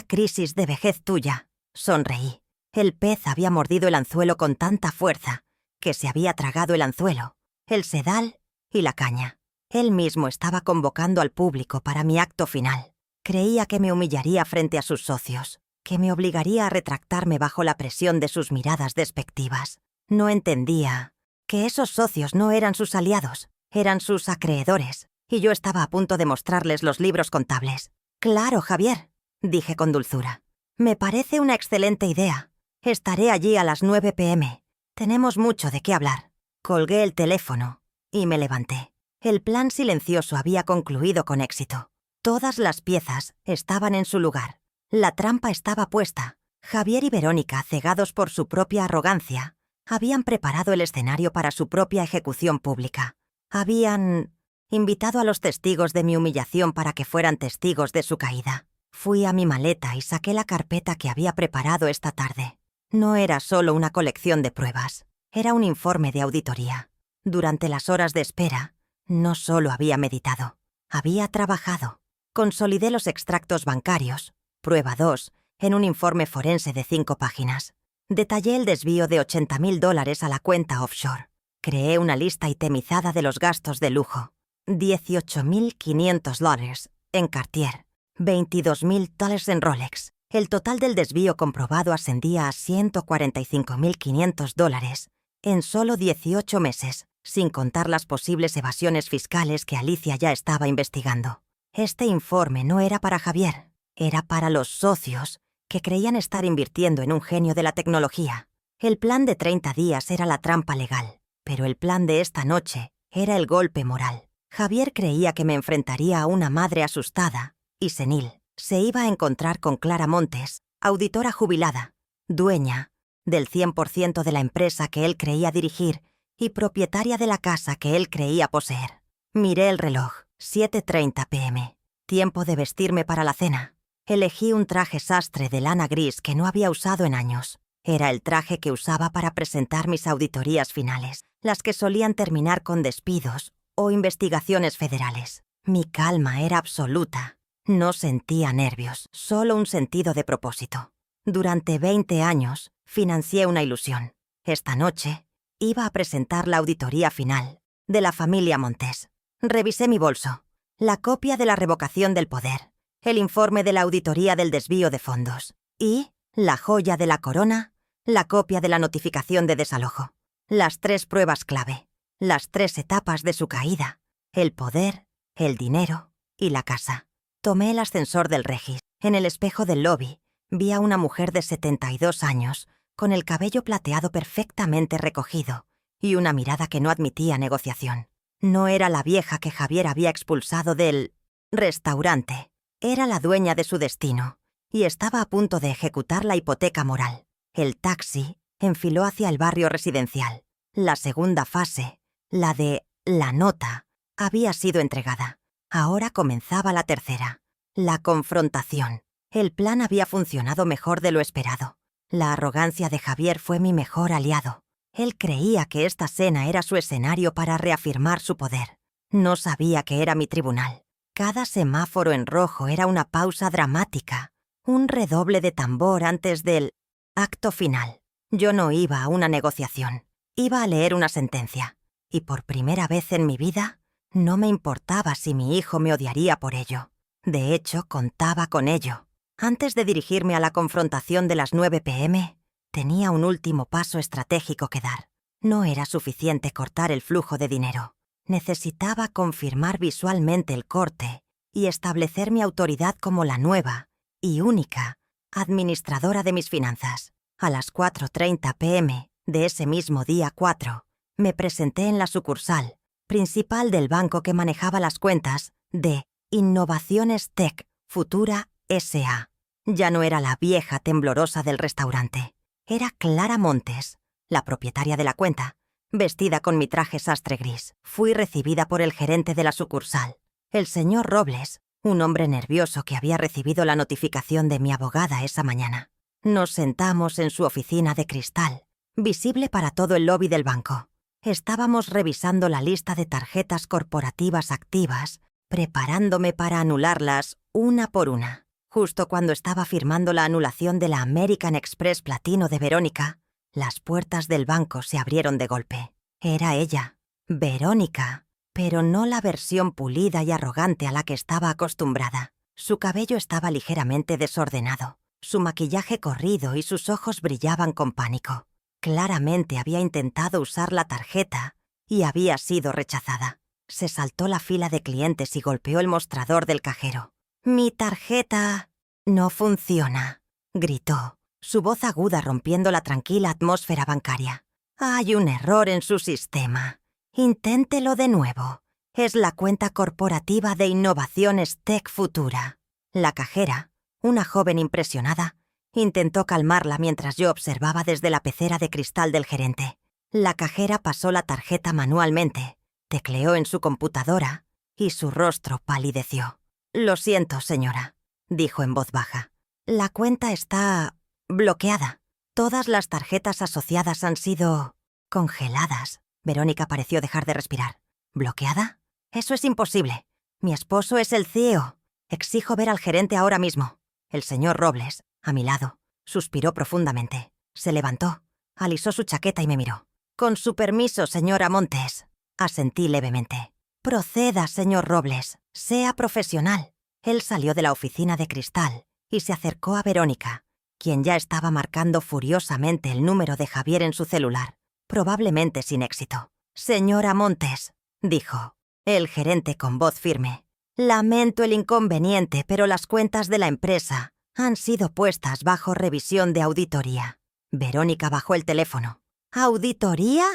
crisis de vejez tuya. Sonreí. El pez había mordido el anzuelo con tanta fuerza que se había tragado el anzuelo, el sedal y la caña. Él mismo estaba convocando al público para mi acto final. Creía que me humillaría frente a sus socios, que me obligaría a retractarme bajo la presión de sus miradas despectivas. No entendía que esos socios no eran sus aliados, eran sus acreedores, y yo estaba a punto de mostrarles los libros contables. «Claro, Javier», dije con dulzura. «Me parece una excelente idea. Estaré allí a las 9 p.m. Tenemos mucho de qué hablar». Colgué el teléfono y me levanté. El plan silencioso había concluido con éxito. Todas las piezas estaban en su lugar. La trampa estaba puesta. Javier y Verónica, cegados por su propia arrogancia, habían preparado el escenario para su propia ejecución pública. Habían invitado a los testigos de mi humillación para que fueran testigos de su caída. Fui a mi maleta y saqué la carpeta que había preparado esta tarde. No era solo una colección de pruebas, era un informe de auditoría. Durante las horas de espera, no solo había meditado, había trabajado. Consolidé los extractos bancarios, prueba 2, en un informe forense de 5 páginas. Detallé el desvío de $80,000 a la cuenta offshore. Creé una lista itemizada de los gastos de lujo. $18,500 en Cartier, $22,000 en Rolex. El total del desvío comprobado ascendía a $145,500 en solo 18 meses, sin contar las posibles evasiones fiscales que Alicia ya estaba investigando. Este informe no era para Javier, era para los socios que creían estar invirtiendo en un genio de la tecnología. El plan de 30 días era la trampa legal, pero el plan de esta noche era el golpe moral. Javier creía que me enfrentaría a una madre asustada y senil. Se iba a encontrar con Clara Montes, auditora jubilada, dueña del 100% de la empresa que él creía dirigir y propietaria de la casa que él creía poseer. Miré el reloj, 7:30 p.m. Tiempo de vestirme para la cena. Elegí un traje sastre de lana gris que no había usado en años. Era el traje que usaba para presentar mis auditorías finales, las que solían terminar con despidos o investigaciones federales. Mi calma era absoluta. No sentía nervios, solo un sentido de propósito. Durante 20 años financié una ilusión. Esta noche iba a presentar la auditoría final de la familia Montes. Revisé mi bolso, la copia de la revocación del poder, el informe de la auditoría del desvío de fondos y, la joya de la corona, la copia de la notificación de desalojo. Las 3 pruebas clave, las 3 etapas de su caída, el poder, el dinero y la casa. Tomé el ascensor del Regis. En el espejo del lobby vi a una mujer de 72 años, con el cabello plateado perfectamente recogido y una mirada que no admitía negociación. No era la vieja que Javier había expulsado del restaurante. Era la dueña de su destino y estaba a punto de ejecutar la hipoteca moral. El taxi enfiló hacia el barrio residencial. La segunda fase, la de la nota, había sido entregada. Ahora comenzaba la tercera, la confrontación. El plan había funcionado mejor de lo esperado. La arrogancia de Javier fue mi mejor aliado. Él creía que esta cena era su escenario para reafirmar su poder. No sabía que era mi tribunal. Cada semáforo en rojo era una pausa dramática, un redoble de tambor antes del acto final. Yo no iba a una negociación, iba a leer una sentencia. Y por primera vez en mi vida, no me importaba si mi hijo me odiaría por ello. De hecho, contaba con ello. Antes de dirigirme a la confrontación de las 9 p.m., tenía un último paso estratégico que dar. No era suficiente cortar el flujo de dinero. Necesitaba confirmar visualmente el corte y establecer mi autoridad como la nueva y única administradora de mis finanzas. A las 4:30 p.m. de ese mismo día 4, me presenté en la sucursal principal del banco que manejaba las cuentas de Innovaciones Tech Futura S.A. Ya no era la vieja temblorosa del restaurante. Era Clara Montes, la propietaria de la cuenta, vestida con mi traje sastre gris. Fui recibida por el gerente de la sucursal, el señor Robles, un hombre nervioso que había recibido la notificación de mi abogada esa mañana. Nos sentamos en su oficina de cristal, visible para todo el lobby del banco. Estábamos revisando la lista de tarjetas corporativas activas, preparándome para anularlas una por una. Justo cuando estaba firmando la anulación de la American Express Platino de Verónica, las puertas del banco se abrieron de golpe. Era ella, Verónica, pero no la versión pulida y arrogante a la que estaba acostumbrada. Su cabello estaba ligeramente desordenado, su maquillaje corrido y sus ojos brillaban con pánico. Claramente había intentado usar la tarjeta y había sido rechazada. Se saltó la fila de clientes y golpeó el mostrador del cajero. «Mi tarjeta no funciona», gritó, su voz aguda rompiendo la tranquila atmósfera bancaria. «Hay un error en su sistema. Inténtelo de nuevo. Es la cuenta corporativa de Innovaciones Tech Futura». La cajera, una joven impresionada, intentó calmarla mientras yo observaba desde la pecera de cristal del gerente. La cajera pasó la tarjeta manualmente, tecleó en su computadora y su rostro palideció. «Lo siento, señora», dijo en voz baja. «La cuenta está bloqueada. Todas las tarjetas asociadas han sido congeladas». Verónica pareció dejar de respirar. «¿Bloqueada? Eso es imposible. Mi esposo es el CEO. Exijo ver al gerente ahora mismo». El señor Robles, a mi lado, suspiró profundamente. Se levantó, alisó su chaqueta y me miró. «Con su permiso, señora Montes», asentí levemente. «Proceda, señor Robles. Sea profesional». Él salió de la oficina de cristal y se acercó a Verónica, quien ya estaba marcando furiosamente el número de Javier en su celular, probablemente sin éxito. «Señora Montes», dijo, el gerente con voz firme, «lamento el inconveniente, pero las cuentas de la empresa han sido puestas bajo revisión de auditoría». Verónica bajó el teléfono. «¿Auditoría?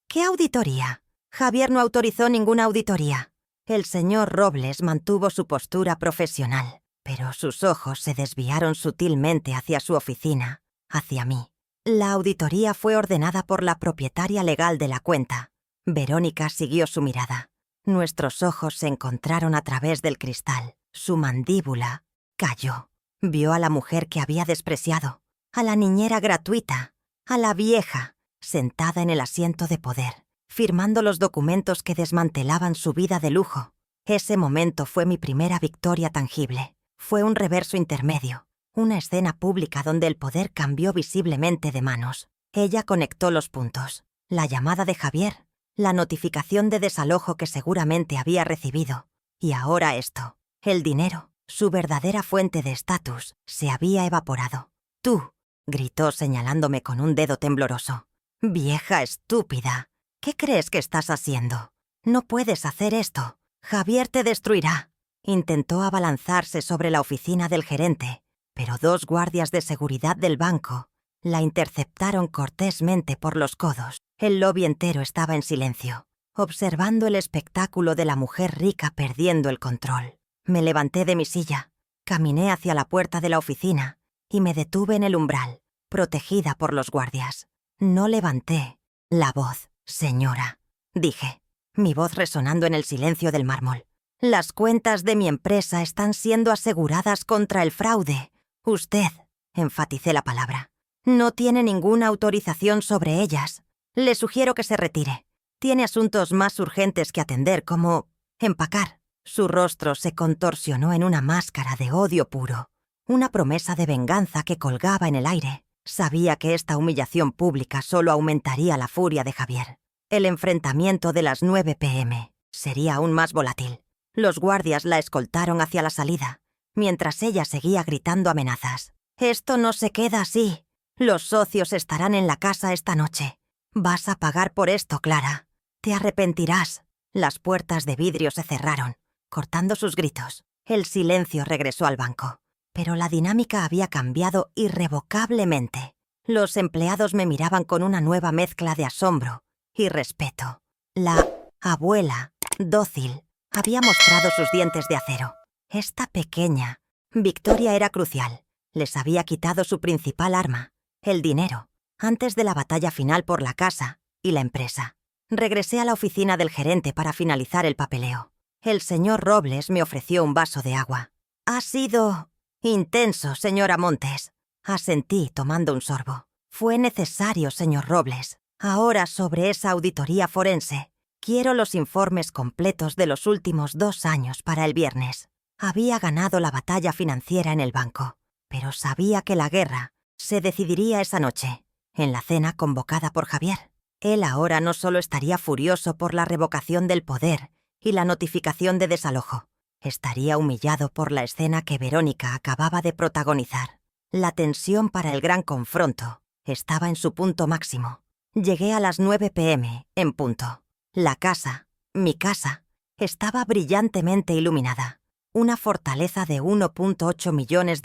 ¿Qué auditoría? Javier no autorizó ninguna auditoría». El señor Robles mantuvo su postura profesional, pero sus ojos se desviaron sutilmente hacia su oficina, hacia mí. «La auditoría fue ordenada por la propietaria legal de la cuenta». Verónica siguió su mirada. Nuestros ojos se encontraron a través del cristal. Su mandíbula cayó. Vio a la mujer que había despreciado, a la niñera gratuita, a la vieja, sentada en el asiento de poder, firmando los documentos que desmantelaban su vida de lujo. Ese momento fue mi primera victoria tangible. Fue un reverso intermedio, una escena pública donde el poder cambió visiblemente de manos. Ella conectó los puntos. La llamada de Javier, la notificación de desalojo que seguramente había recibido. Y ahora esto. El dinero, su verdadera fuente de estatus, se había evaporado. «Tú», gritó señalándome con un dedo tembloroso. «Vieja estúpida. ¿Qué crees que estás haciendo? No puedes hacer esto. Javier te destruirá». Intentó abalanzarse sobre la oficina del gerente, pero 2 guardias de seguridad del banco la interceptaron cortésmente por los codos. El lobby entero estaba en silencio, observando el espectáculo de la mujer rica perdiendo el control. Me levanté de mi silla, caminé hacia la puerta de la oficina y me detuve en el umbral, protegida por los guardias. No levanté la voz. «Señora», dije, mi voz resonando en el silencio del mármol. «Las cuentas de mi empresa están siendo aseguradas contra el fraude. Usted», enfaticé la palabra, «no tiene ninguna autorización sobre ellas. Le sugiero que se retire. Tiene asuntos más urgentes que atender, como empacar». Su rostro se contorsionó en una máscara de odio puro, una promesa de venganza que colgaba en el aire. Sabía que esta humillación pública solo aumentaría la furia de Javier. El enfrentamiento de las 9 p.m. sería aún más volátil. Los guardias la escoltaron hacia la salida, mientras ella seguía gritando amenazas. «Esto no se queda así. Los socios estarán en la casa esta noche. Vas a pagar por esto, Clara. Te arrepentirás». Las puertas de vidrio se cerraron, cortando sus gritos. El silencio regresó al banco, pero la dinámica había cambiado irrevocablemente. Los empleados me miraban con una nueva mezcla de asombro y respeto. La abuela, dócil, había mostrado sus dientes de acero. Esta pequeña victoria era crucial. Les había quitado su principal arma, el dinero, antes de la batalla final por la casa y la empresa. Regresé a la oficina del gerente para finalizar el papeleo. El señor Robles me ofreció un vaso de agua. «Ha sido intenso, señora Montes», asentí tomando un sorbo. «Fue necesario, señor Robles. Ahora, sobre esa auditoría forense, quiero los informes completos de los últimos 2 años para el viernes». Había ganado la batalla financiera en el banco, pero sabía que la guerra se decidiría esa noche, en la cena convocada por Javier. Él ahora no solo estaría furioso por la revocación del poder y la notificación de desalojo, estaría humillado por la escena que Verónica acababa de protagonizar. La tensión para el gran confronto estaba en su punto máximo. Llegué a las 9 p.m. en punto. La casa, mi casa, estaba brillantemente iluminada. Una fortaleza de $1.8 millones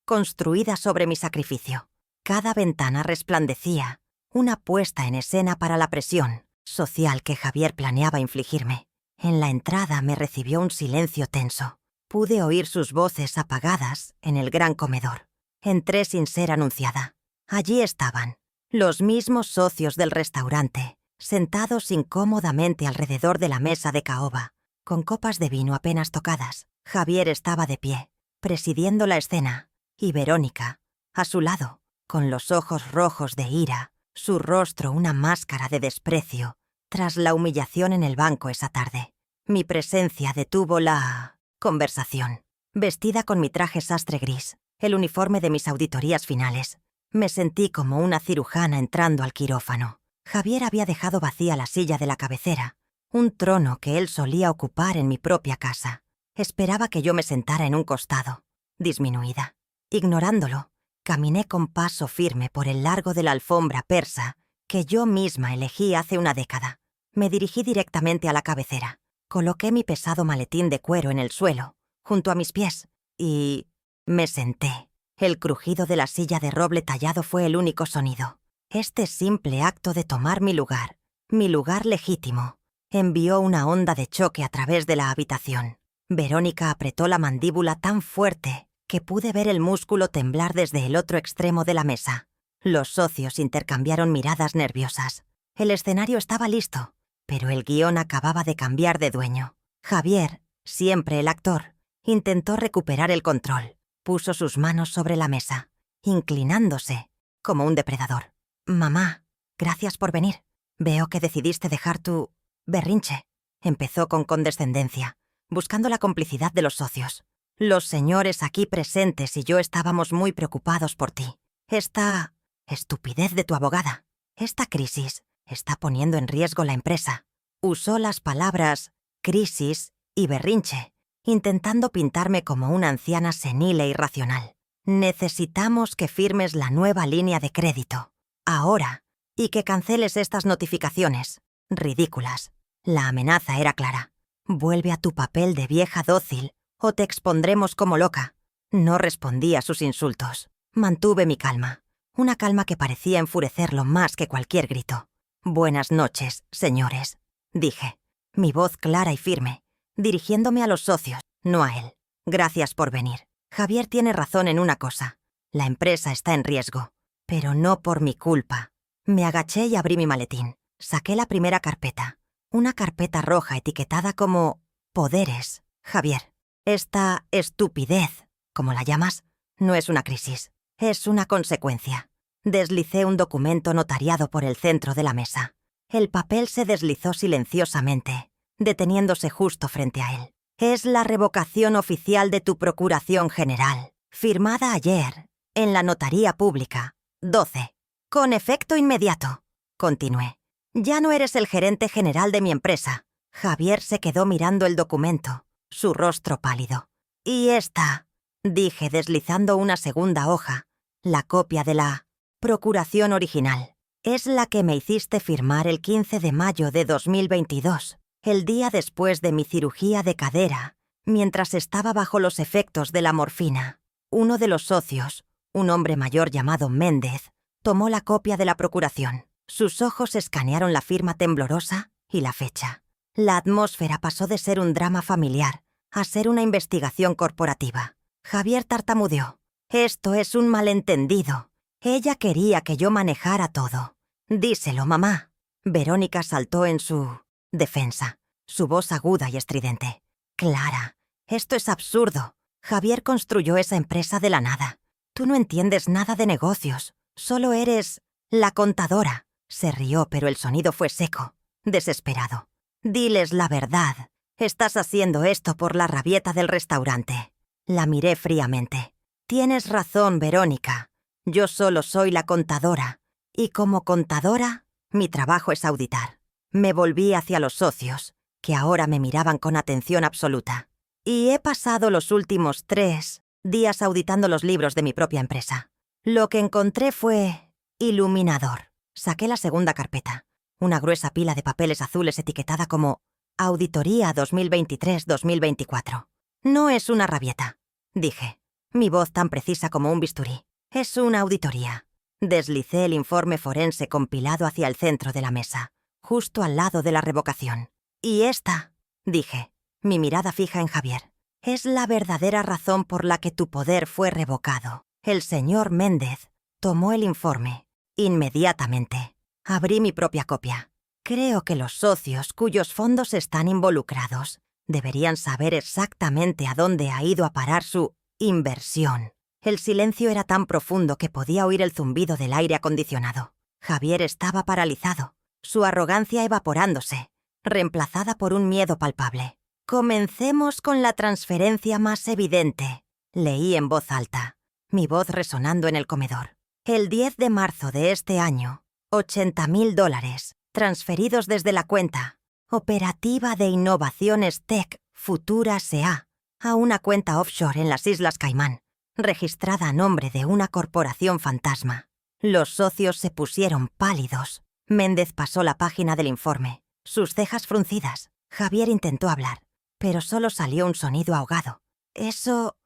construida sobre mi sacrificio. Cada ventana resplandecía, una puesta en escena para la presión social que Javier planeaba infligirme. En la entrada me recibió un silencio tenso. Pude oír sus voces apagadas en el gran comedor. Entré sin ser anunciada. Allí estaban, los mismos socios del restaurante, sentados incómodamente alrededor de la mesa de caoba, con copas de vino apenas tocadas. Javier estaba de pie, presidiendo la escena, y Verónica, a su lado, con los ojos rojos de ira, su rostro una máscara de desprecio, tras la humillación en el banco esa tarde. Mi presencia detuvo la conversación. Vestida con mi traje sastre gris, el uniforme de mis auditorías finales, me sentí como una cirujana entrando al quirófano. Javier había dejado vacía la silla de la cabecera, un trono que él solía ocupar en mi propia casa. Esperaba que yo me sentara en un costado, disminuida. Ignorándolo, caminé con paso firme por el largo de la alfombra persa que yo misma elegí hace una década. Me dirigí directamente a la cabecera. Coloqué mi pesado maletín de cuero en el suelo, junto a mis pies, y me senté. El crujido de la silla de roble tallado fue el único sonido. Este simple acto de tomar mi lugar legítimo, envió una onda de choque a través de la habitación. Verónica apretó la mandíbula tan fuerte que pude ver el músculo temblar desde el otro extremo de la mesa. Los socios intercambiaron miradas nerviosas. El escenario estaba listo, pero el guión acababa de cambiar de dueño. Javier, siempre el actor, intentó recuperar el control. Puso sus manos sobre la mesa, inclinándose, como un depredador. «Mamá, gracias por venir. Veo que decidiste dejar tu berrinche», empezó con condescendencia, buscando la complicidad de los socios. «Los señores aquí presentes y yo estábamos muy preocupados por ti. Esta estupidez de tu abogada, esta crisis, está poniendo en riesgo la empresa». Usó las palabras crisis y berrinche, intentando pintarme como una anciana senil e irracional. «Necesitamos que firmes la nueva línea de crédito, ahora, y que canceles estas notificaciones. Ridículas». La amenaza era clara. «Vuelve a tu papel de vieja dócil o te expondremos como loca». No respondí a sus insultos. Mantuve mi calma, una calma que parecía enfurecerlo más que cualquier grito. «Buenas noches, señores», dije, mi voz clara y firme, dirigiéndome a los socios, no a él. «Gracias por venir. Javier tiene razón en una cosa. La empresa está en riesgo, pero no por mi culpa». Me agaché y abrí mi maletín. Saqué la primera carpeta, una carpeta roja etiquetada como «Poderes, Javier». «Esta estupidez, como la llamas, no es una crisis, es una consecuencia». Deslicé un documento notariado por el centro de la mesa. El papel se deslizó silenciosamente, deteniéndose justo frente a él. «Es la revocación oficial de tu procuración general, firmada ayer, en la notaría pública, 12. Con efecto inmediato», continué. «Ya no eres el gerente general de mi empresa». Javier se quedó mirando el documento, su rostro pálido. «Y esta», dije deslizando una segunda hoja, la copia de la procuración original. «Es la que me hiciste firmar el 15 de mayo de 2022, el día después de mi cirugía de cadera, mientras estaba bajo los efectos de la morfina. Uno de los socios, un hombre mayor llamado Méndez, tomó la copia de la procuración. Sus ojos escanearon la firma temblorosa y la fecha. La atmósfera pasó de ser un drama familiar a ser una investigación corporativa. Javier tartamudeó. «Esto es un malentendido. Ella quería que yo manejara todo. Díselo, mamá». Verónica saltó en su defensa, su voz aguda y estridente. «Clara, esto es absurdo. Javier construyó esa empresa de la nada. Tú no entiendes nada de negocios. Solo eres la contadora». Se rió, pero el sonido fue seco, desesperado. «Diles la verdad. Estás haciendo esto por la rabieta del restaurante». La miré fríamente. «Tienes razón, Verónica. Yo solo soy la contadora. Y como contadora, mi trabajo es auditar». Me volví hacia los socios, que ahora me miraban con atención absoluta. Y he pasado los últimos 3 días auditando los libros de mi propia empresa. Lo que encontré fue iluminador. Saqué la segunda carpeta, una gruesa pila de papeles azules etiquetada como Auditoría 2023-2024. «No es una rabieta», dije, mi voz tan precisa como un bisturí. «Es una auditoría». Deslicé el informe forense compilado hacia el centro de la mesa, justo al lado de la revocación. «Y esta», dije, mi mirada fija en Javier, «es la verdadera razón por la que tu poder fue revocado». El señor Méndez tomó el informe. Inmediatamente, abrí mi propia copia. «Creo que los socios cuyos fondos están involucrados deberían saber exactamente a dónde ha ido a parar su inversión». El silencio era tan profundo que podía oír el zumbido del aire acondicionado. Javier estaba paralizado, su arrogancia evaporándose, reemplazada por un miedo palpable. «Comencemos con la transferencia más evidente», leí en voz alta, mi voz resonando en el comedor. «El 10 de marzo de este año, $80.000 transferidos desde la cuenta Operativa de Innovaciones Tech Futura S.A. a una cuenta offshore en las Islas Caimán, registrada a nombre de una corporación fantasma». Los socios se pusieron pálidos. Méndez pasó la página del informe, sus cejas fruncidas. Javier intentó hablar, pero solo salió un sonido ahogado. Eso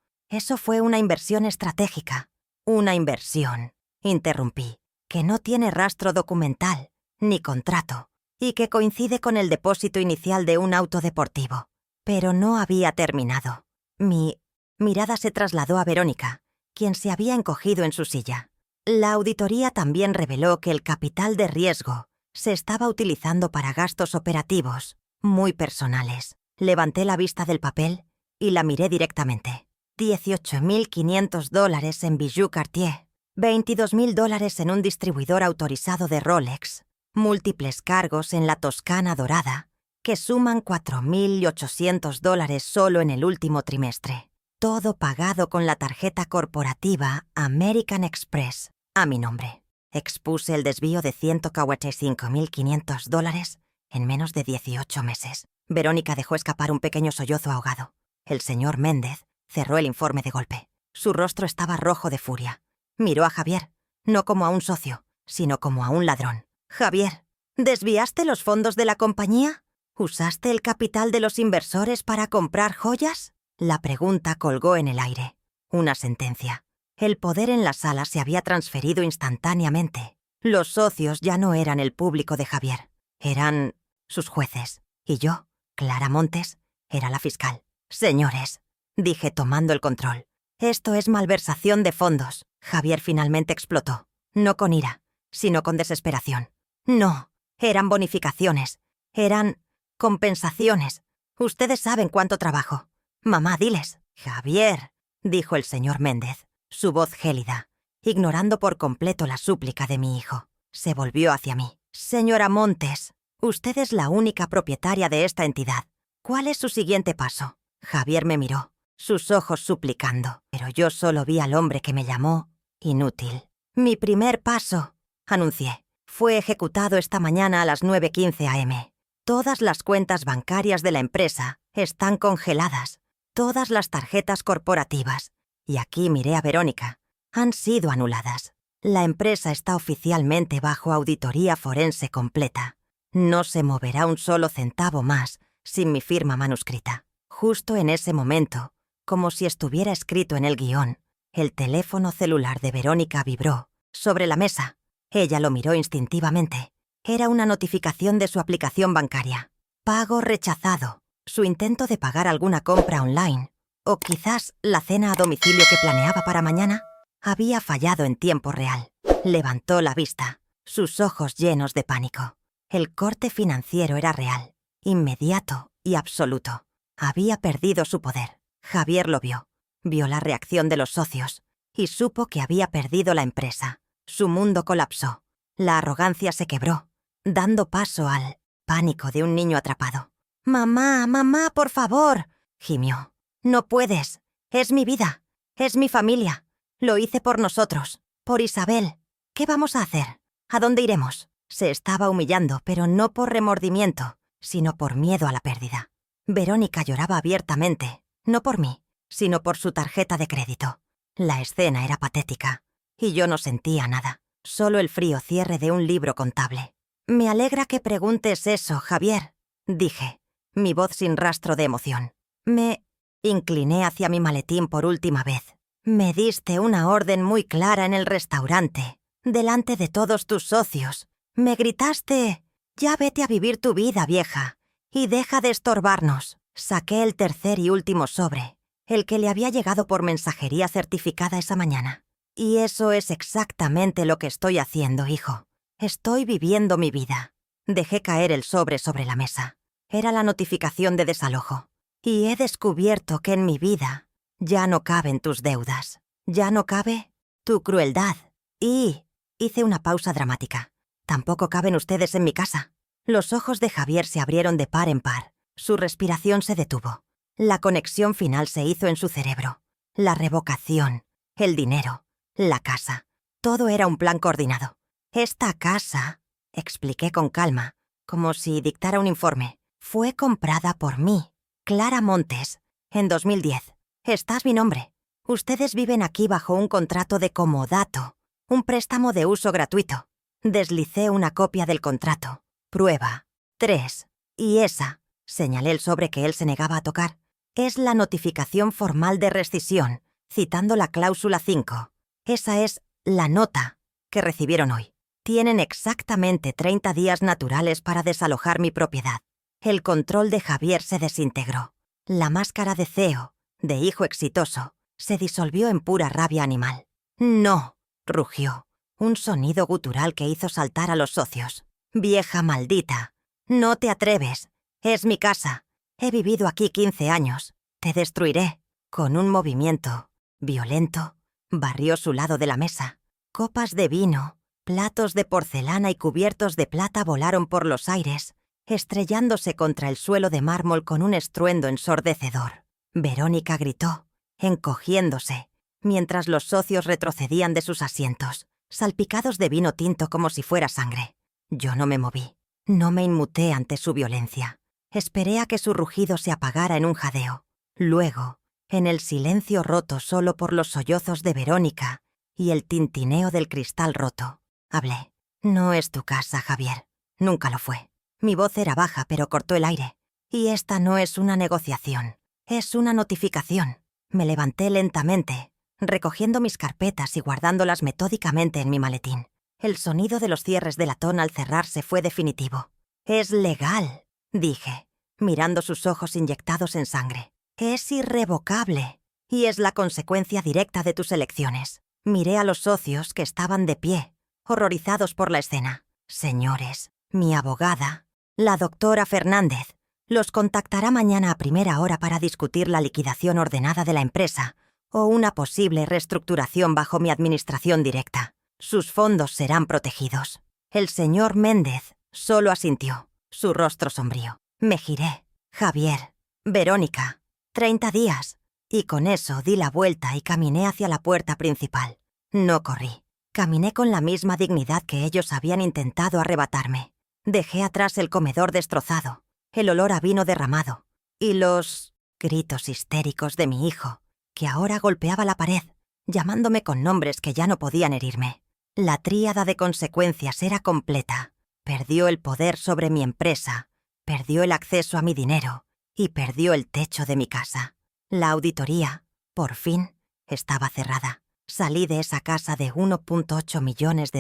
fue una inversión estratégica». «Una inversión», interrumpí, «que no tiene rastro documental, ni contrato, y que coincide con el depósito inicial de un auto deportivo». Pero no había terminado. Mi mirada se trasladó a Verónica, quien se había encogido en su silla. «La auditoría también reveló que el capital de riesgo se estaba utilizando para gastos operativos muy personales». Levanté la vista del papel y la miré directamente. $18.500 en bijoux Cartier, $22.000 en un distribuidor autorizado de Rolex, múltiples cargos en la Toscana Dorada, que suman $4.800 solo en el último trimestre. Todo pagado con la tarjeta corporativa American Express a mi nombre. Expuse el desvío de $145.500 en menos de 18 meses. Verónica dejó escapar un pequeño sollozo ahogado. El señor Méndez cerró el informe de golpe. Su rostro estaba rojo de furia. Miró a Javier, no como a un socio, sino como a un ladrón. «Javier, ¿desviaste los fondos de la compañía? ¿Usaste el capital de los inversores para comprar joyas?» La pregunta colgó en el aire. Una sentencia. El poder en la sala se había transferido instantáneamente. Los socios ya no eran el público de Javier. Eran sus jueces. Y yo, Clara Montes, era la fiscal. «Señores», dije tomando el control, «esto es malversación de fondos». Javier finalmente explotó. No con ira, sino con desesperación. «No, eran bonificaciones. Eran compensaciones. Ustedes saben cuánto trabajo. Mamá, diles». «Javier», dijo el señor Méndez, su voz gélida, ignorando por completo la súplica de mi hijo. Se volvió hacia mí. «Señora Montes, usted es la única propietaria de esta entidad. ¿Cuál es su siguiente paso?» Javier me miró, sus ojos suplicando, pero yo solo vi al hombre que me llamó inútil. «Mi primer paso», anuncié, «fue ejecutado esta mañana a las 9:15 a.m. Todas las cuentas bancarias de la empresa están congeladas. Todas las tarjetas corporativas», y aquí miré a Verónica, «han sido anuladas. La empresa está oficialmente bajo auditoría forense completa. No se moverá un solo centavo más sin mi firma manuscrita. Justo en ese momento, como si estuviera escrito en el guión, el teléfono celular de Verónica vibró sobre la mesa. Ella lo miró instintivamente. Era una notificación de su aplicación bancaria. Pago rechazado. Su intento de pagar alguna compra online, o quizás la cena a domicilio que planeaba para mañana, había fallado en tiempo real. Levantó la vista, sus ojos llenos de pánico. El corte financiero era real, inmediato y absoluto. Había perdido su poder. Javier lo vio. Vio la reacción de los socios y supo que había perdido la empresa. Su mundo colapsó. La arrogancia se quebró, dando paso al pánico de un niño atrapado. «Mamá, mamá, por favor», gimió. «No puedes. Es mi vida. Es mi familia. Lo hice por nosotros. Por Isabel. ¿Qué vamos a hacer? ¿A dónde iremos?» Se estaba humillando, pero no por remordimiento, sino por miedo a la pérdida. Verónica lloraba abiertamente, no por mí, sino por su tarjeta de crédito. La escena era patética, y yo no sentía nada, solo el frío cierre de un libro contable. «Me alegra que preguntes eso, Javier», dije, mi voz sin rastro de emoción. Me incliné hacia mi maletín por última vez. «Me diste una orden muy clara en el restaurante, delante de todos tus socios. Me gritaste, ya vete a vivir tu vida, vieja, y deja de estorbarnos». Saqué el tercer y último sobre, el que le había llegado por mensajería certificada esa mañana. «Y eso es exactamente lo que estoy haciendo, hijo. Estoy viviendo mi vida». Dejé caer el sobre la mesa. Era la notificación de desalojo. «Y he descubierto que en mi vida ya no caben tus deudas. Ya no cabe tu crueldad. Y...» Hice una pausa dramática. «Tampoco caben ustedes en mi casa». Los ojos de Javier se abrieron de par en par. Su respiración se detuvo. La conexión final se hizo en su cerebro. La revocación, el dinero, la casa. Todo era un plan coordinado. «Esta casa», expliqué con calma, como si dictara un informe, «fue comprada por mí, Clara Montes, en 2010. Está mi nombre. Ustedes viven aquí bajo un contrato de comodato, un préstamo de uso gratuito». Deslicé una copia del contrato. «Prueba 3. Y esa», señalé el sobre que él se negaba a tocar, «es la notificación formal de rescisión, citando la cláusula 5. Esa es la nota que recibieron hoy. Tienen exactamente 30 días naturales para desalojar mi propiedad». El control de Javier se desintegró. La máscara de CEO, de hijo exitoso, se disolvió en pura rabia animal. «No», rugió, un sonido gutural que hizo saltar a los socios. «Vieja maldita, no te atreves. Es mi casa. He vivido aquí 15 años. Te destruiré». Con un movimiento violento, barrió su lado de la mesa. Copas de vino, platos de porcelana y cubiertos de plata volaron por los aires, estrellándose contra el suelo de mármol con un estruendo ensordecedor. Verónica gritó, encogiéndose, mientras los socios retrocedían de sus asientos, salpicados de vino tinto como si fuera sangre. Yo no me moví. No me inmuté ante su violencia. Esperé a que su rugido se apagara en un jadeo. Luego, en el silencio roto solo por los sollozos de Verónica y el tintineo del cristal roto, hablé. «No es tu casa, Javier. Nunca lo fue». Mi voz era baja, pero cortó el aire. «Y esta no es una negociación. Es una notificación». Me levanté lentamente, recogiendo mis carpetas y guardándolas metódicamente en mi maletín. El sonido de los cierres de latón al cerrarse fue definitivo. «Es legal», dije, mirando sus ojos inyectados en sangre. «Es irrevocable, y es la consecuencia directa de tus elecciones». Miré a los socios que estaban de pie, horrorizados por la escena. «Señores, mi abogada, la doctora Fernández, los contactará mañana a primera hora para discutir la liquidación ordenada de la empresa o una posible reestructuración bajo mi administración directa. Sus fondos serán protegidos». El señor Méndez solo asintió, su rostro sombrío. Me giré. «Javier, Verónica, 30 días». Y con eso di la vuelta y caminé hacia la puerta principal. No corrí. Caminé con la misma dignidad que ellos habían intentado arrebatarme. Dejé atrás el comedor destrozado, el olor a vino derramado y los gritos histéricos de mi hijo, que ahora golpeaba la pared, llamándome con nombres que ya no podían herirme. La tríada de consecuencias era completa. Perdió el poder sobre mi empresa, perdió el acceso a mi dinero y perdió el techo de mi casa. La auditoría, por fin, estaba cerrada. Salí de esa casa de $1.8 millones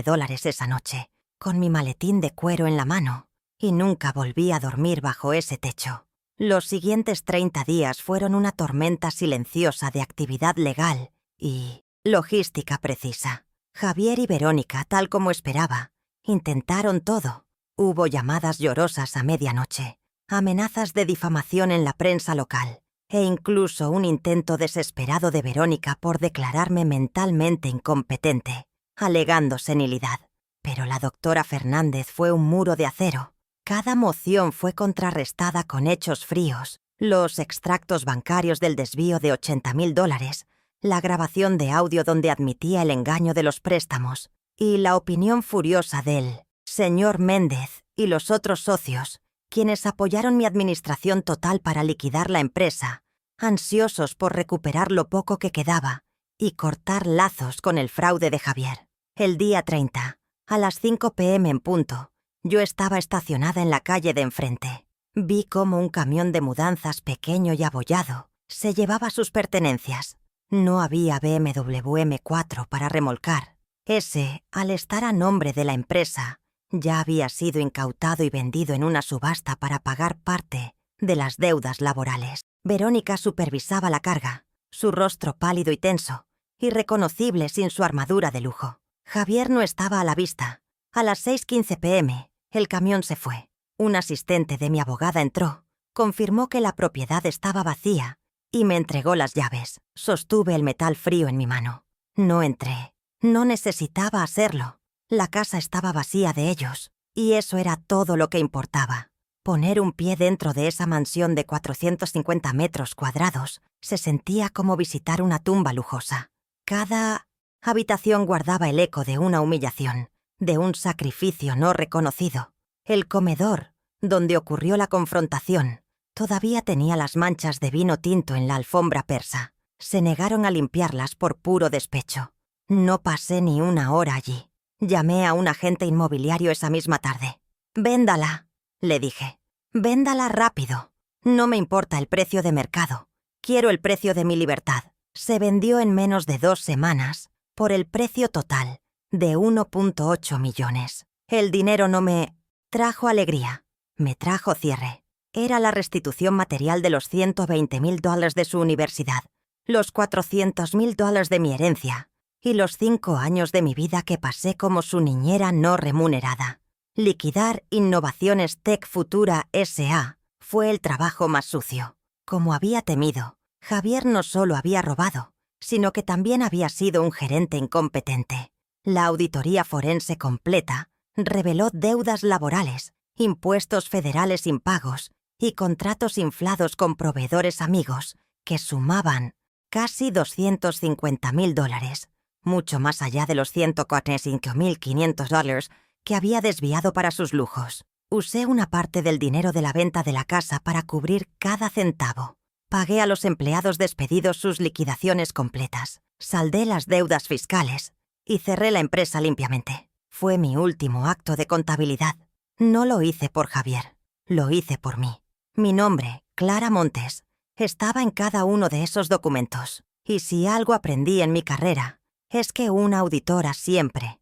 esa noche, con mi maletín de cuero en la mano, y nunca volví a dormir bajo ese techo. Los siguientes 30 días fueron una tormenta silenciosa de actividad legal y logística precisa. Javier y Verónica, tal como esperaba, intentaron todo. Hubo llamadas llorosas a medianoche, amenazas de difamación en la prensa local, e incluso un intento desesperado de Verónica por declararme mentalmente incompetente, alegando senilidad. Pero la doctora Fernández fue un muro de acero. Cada moción fue contrarrestada con hechos fríos: los extractos bancarios del desvío de $80,000, la grabación de audio donde admitía el engaño de los préstamos, y la opinión furiosa del señor Méndez y los otros socios, quienes apoyaron mi administración total para liquidar la empresa, ansiosos por recuperar lo poco que quedaba y cortar lazos con el fraude de Javier. El día 30, a las 5 p.m. en punto, yo estaba estacionada en la calle de enfrente. Vi cómo un camión de mudanzas pequeño y abollado se llevaba sus pertenencias. No había BMW M4 para remolcar. Ese, al estar a nombre de la empresa, ya había sido incautado y vendido en una subasta para pagar parte de las deudas laborales. Verónica supervisaba la carga, su rostro pálido y tenso, irreconocible sin su armadura de lujo. Javier no estaba a la vista. A las 6:15 p.m., el camión se fue. Un asistente de mi abogada entró, confirmó que la propiedad estaba vacía y me entregó las llaves. Sostuve el metal frío en mi mano. No entré. No necesitaba hacerlo. La casa estaba vacía de ellos, y eso era todo lo que importaba. Poner un pie dentro de esa mansión de 450 metros cuadrados se sentía como visitar una tumba lujosa. Cada habitación guardaba el eco de una humillación, de un sacrificio no reconocido. El comedor, donde ocurrió la confrontación, todavía tenía las manchas de vino tinto en la alfombra persa. Se negaron a limpiarlas por puro despecho. No pasé ni una hora allí. Llamé a un agente inmobiliario esa misma tarde. «Véndala», le dije. «Véndala rápido. No me importa el precio de mercado. Quiero el precio de mi libertad». Se vendió en menos de 2 semanas, por el precio total de 1.8 millones. El dinero no me trajo alegría, me trajo cierre. Era la restitución material de los $120,000 de su universidad, los $400,000 de mi herencia y los 5 años de mi vida que pasé como su niñera no remunerada. Liquidar Innovaciones Tech Futura S.A. fue el trabajo más sucio. Como había temido, Javier no solo había robado, sino que también había sido un gerente incompetente. La auditoría forense completa reveló deudas laborales, impuestos federales impagos y contratos inflados con proveedores amigos que sumaban casi $250,000, mucho más allá de los $145,500 que había desviado para sus lujos. Usé una parte del dinero de la venta de la casa para cubrir cada centavo. Pagué a los empleados despedidos sus liquidaciones completas, saldé las deudas fiscales y cerré la empresa limpiamente. Fue mi último acto de contabilidad. No lo hice por Javier, lo hice por mí. Mi nombre, Clara Montes, estaba en cada uno de esos documentos. Y si algo aprendí en mi carrera, es que una auditora siempre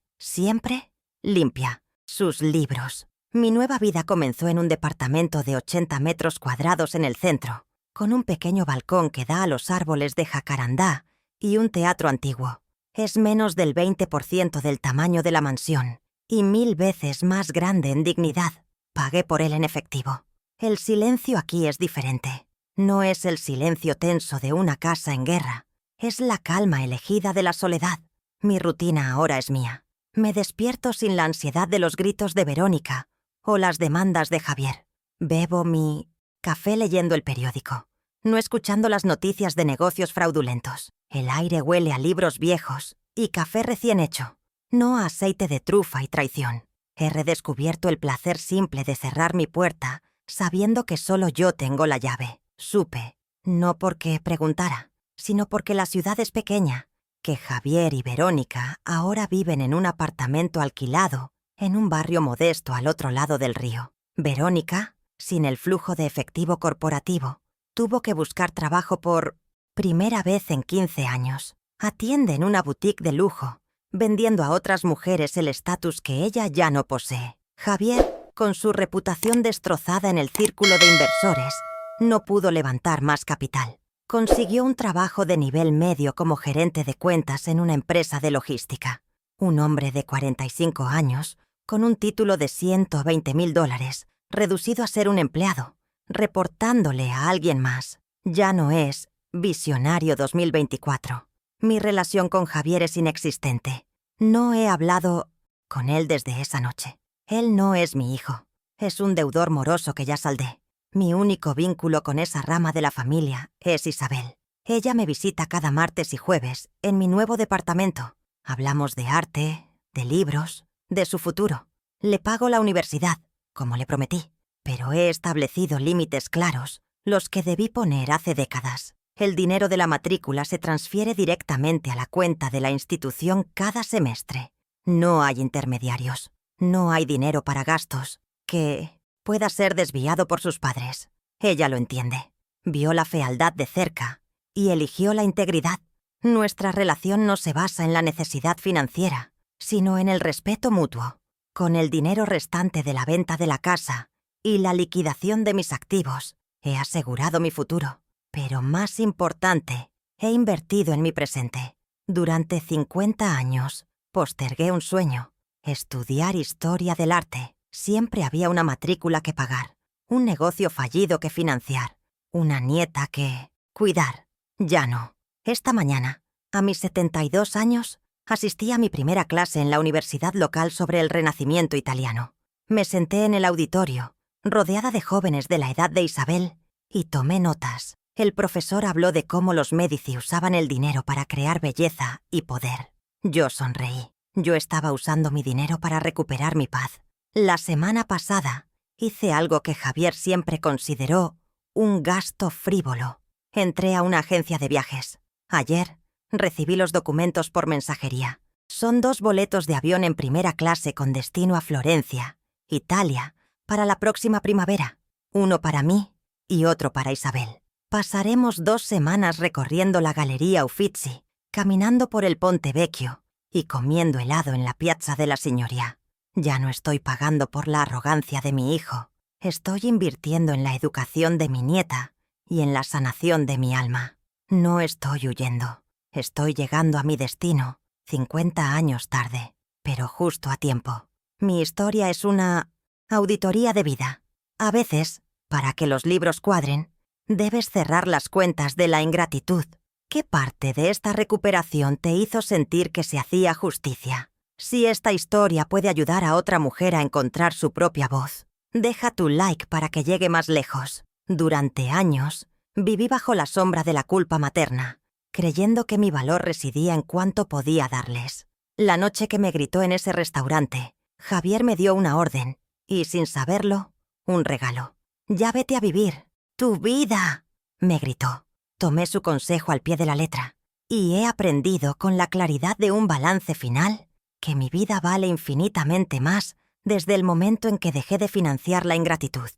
limpia sus libros. Mi nueva vida comenzó en un departamento de 80 metros cuadrados en el centro, con un pequeño balcón que da a los árboles de jacarandá y un teatro antiguo. Es menos del 20% del tamaño de la mansión y 1000 veces más grande en dignidad. Pagué por él en efectivo. El silencio aquí es diferente. No es el silencio tenso de una casa en guerra. Es la calma elegida de la soledad. Mi rutina ahora es mía. Me despierto sin la ansiedad de los gritos de Verónica o las demandas de Javier. Bebo mi café leyendo el periódico, no escuchando las noticias de negocios fraudulentos. El aire huele a libros viejos y café recién hecho, no a aceite de trufa y traición. He redescubierto el placer simple de cerrar mi puerta sabiendo que solo yo tengo la llave. Supe, no porque preguntara, sino porque la ciudad es pequeña, que Javier y Verónica ahora viven en un apartamento alquilado en un barrio modesto al otro lado del río. Verónica Sin el flujo de efectivo corporativo, tuvo que buscar trabajo por primera vez en 15 años. Atiende en una boutique de lujo, vendiendo a otras mujeres el estatus que ella ya no posee. Javier, con su reputación destrozada en el círculo de inversores, no pudo levantar más capital. Consiguió un trabajo de nivel medio como gerente de cuentas en una empresa de logística. Un hombre de 45 años, con un título de $120,000, reducido a ser un empleado, reportándole a alguien más. Ya no es Visionario 2024. Mi relación con Javier es inexistente. No he hablado con él desde esa noche. Él no es mi hijo. Es un deudor moroso que ya saldé. Mi único vínculo con esa rama de la familia es Isabel. Ella me visita cada martes y jueves en mi nuevo departamento. Hablamos de arte, de libros, de su futuro. Le pago la universidad, como le prometí, pero he establecido límites claros, los que debí poner hace décadas. El dinero de la matrícula se transfiere directamente a la cuenta de la institución cada semestre. No hay intermediarios. No hay dinero para gastos que pueda ser desviado por sus padres. Ella lo entiende. Vio la fealdad de cerca y eligió la integridad. Nuestra relación no se basa en la necesidad financiera, sino en el respeto mutuo. Con el dinero restante de la venta de la casa y la liquidación de mis activos, he asegurado mi futuro. Pero más importante, he invertido en mi presente. Durante 50 años, postergué un sueño: estudiar historia del arte. Siempre había una matrícula que pagar, un negocio fallido que financiar, una nieta que cuidar. Ya no. Esta mañana, a mis 72 años, asistí a mi primera clase en la universidad local sobre el Renacimiento italiano. Me senté en el auditorio, rodeada de jóvenes de la edad de Isabel, y tomé notas. El profesor habló de cómo los Médici usaban el dinero para crear belleza y poder. Yo sonreí. Yo estaba usando mi dinero para recuperar mi paz. La semana pasada hice algo que Javier siempre consideró un gasto frívolo. Entré a una agencia de viajes. Ayer recibí los documentos por mensajería. Son 2 boletos de avión en primera clase con destino a Florencia, Italia, para la próxima primavera. Uno para mí y otro para Isabel. Pasaremos 2 semanas recorriendo la Galería Uffizi, caminando por el Ponte Vecchio y comiendo helado en la Piazza della Signoria. Ya no estoy pagando por la arrogancia de mi hijo. Estoy invirtiendo en la educación de mi nieta y en la sanación de mi alma. No estoy huyendo. Estoy llegando a mi destino 50 años tarde, pero justo a tiempo. Mi historia es una auditoría de vida. A veces, para que los libros cuadren, debes cerrar las cuentas de la ingratitud. ¿Qué parte de esta recuperación te hizo sentir que se hacía justicia? Si esta historia puede ayudar a otra mujer a encontrar su propia voz, deja tu like para que llegue más lejos. Durante años, viví bajo la sombra de la culpa materna, creyendo que mi valor residía en cuánto podía darles. La noche que me gritó en ese restaurante, Javier me dio una orden y, sin saberlo, un regalo. «Ya vete a vivir. ¡Tu vida!», me gritó. Tomé su consejo al pie de la letra y he aprendido con la claridad de un balance final que mi vida vale infinitamente más desde el momento en que dejé de financiar la ingratitud.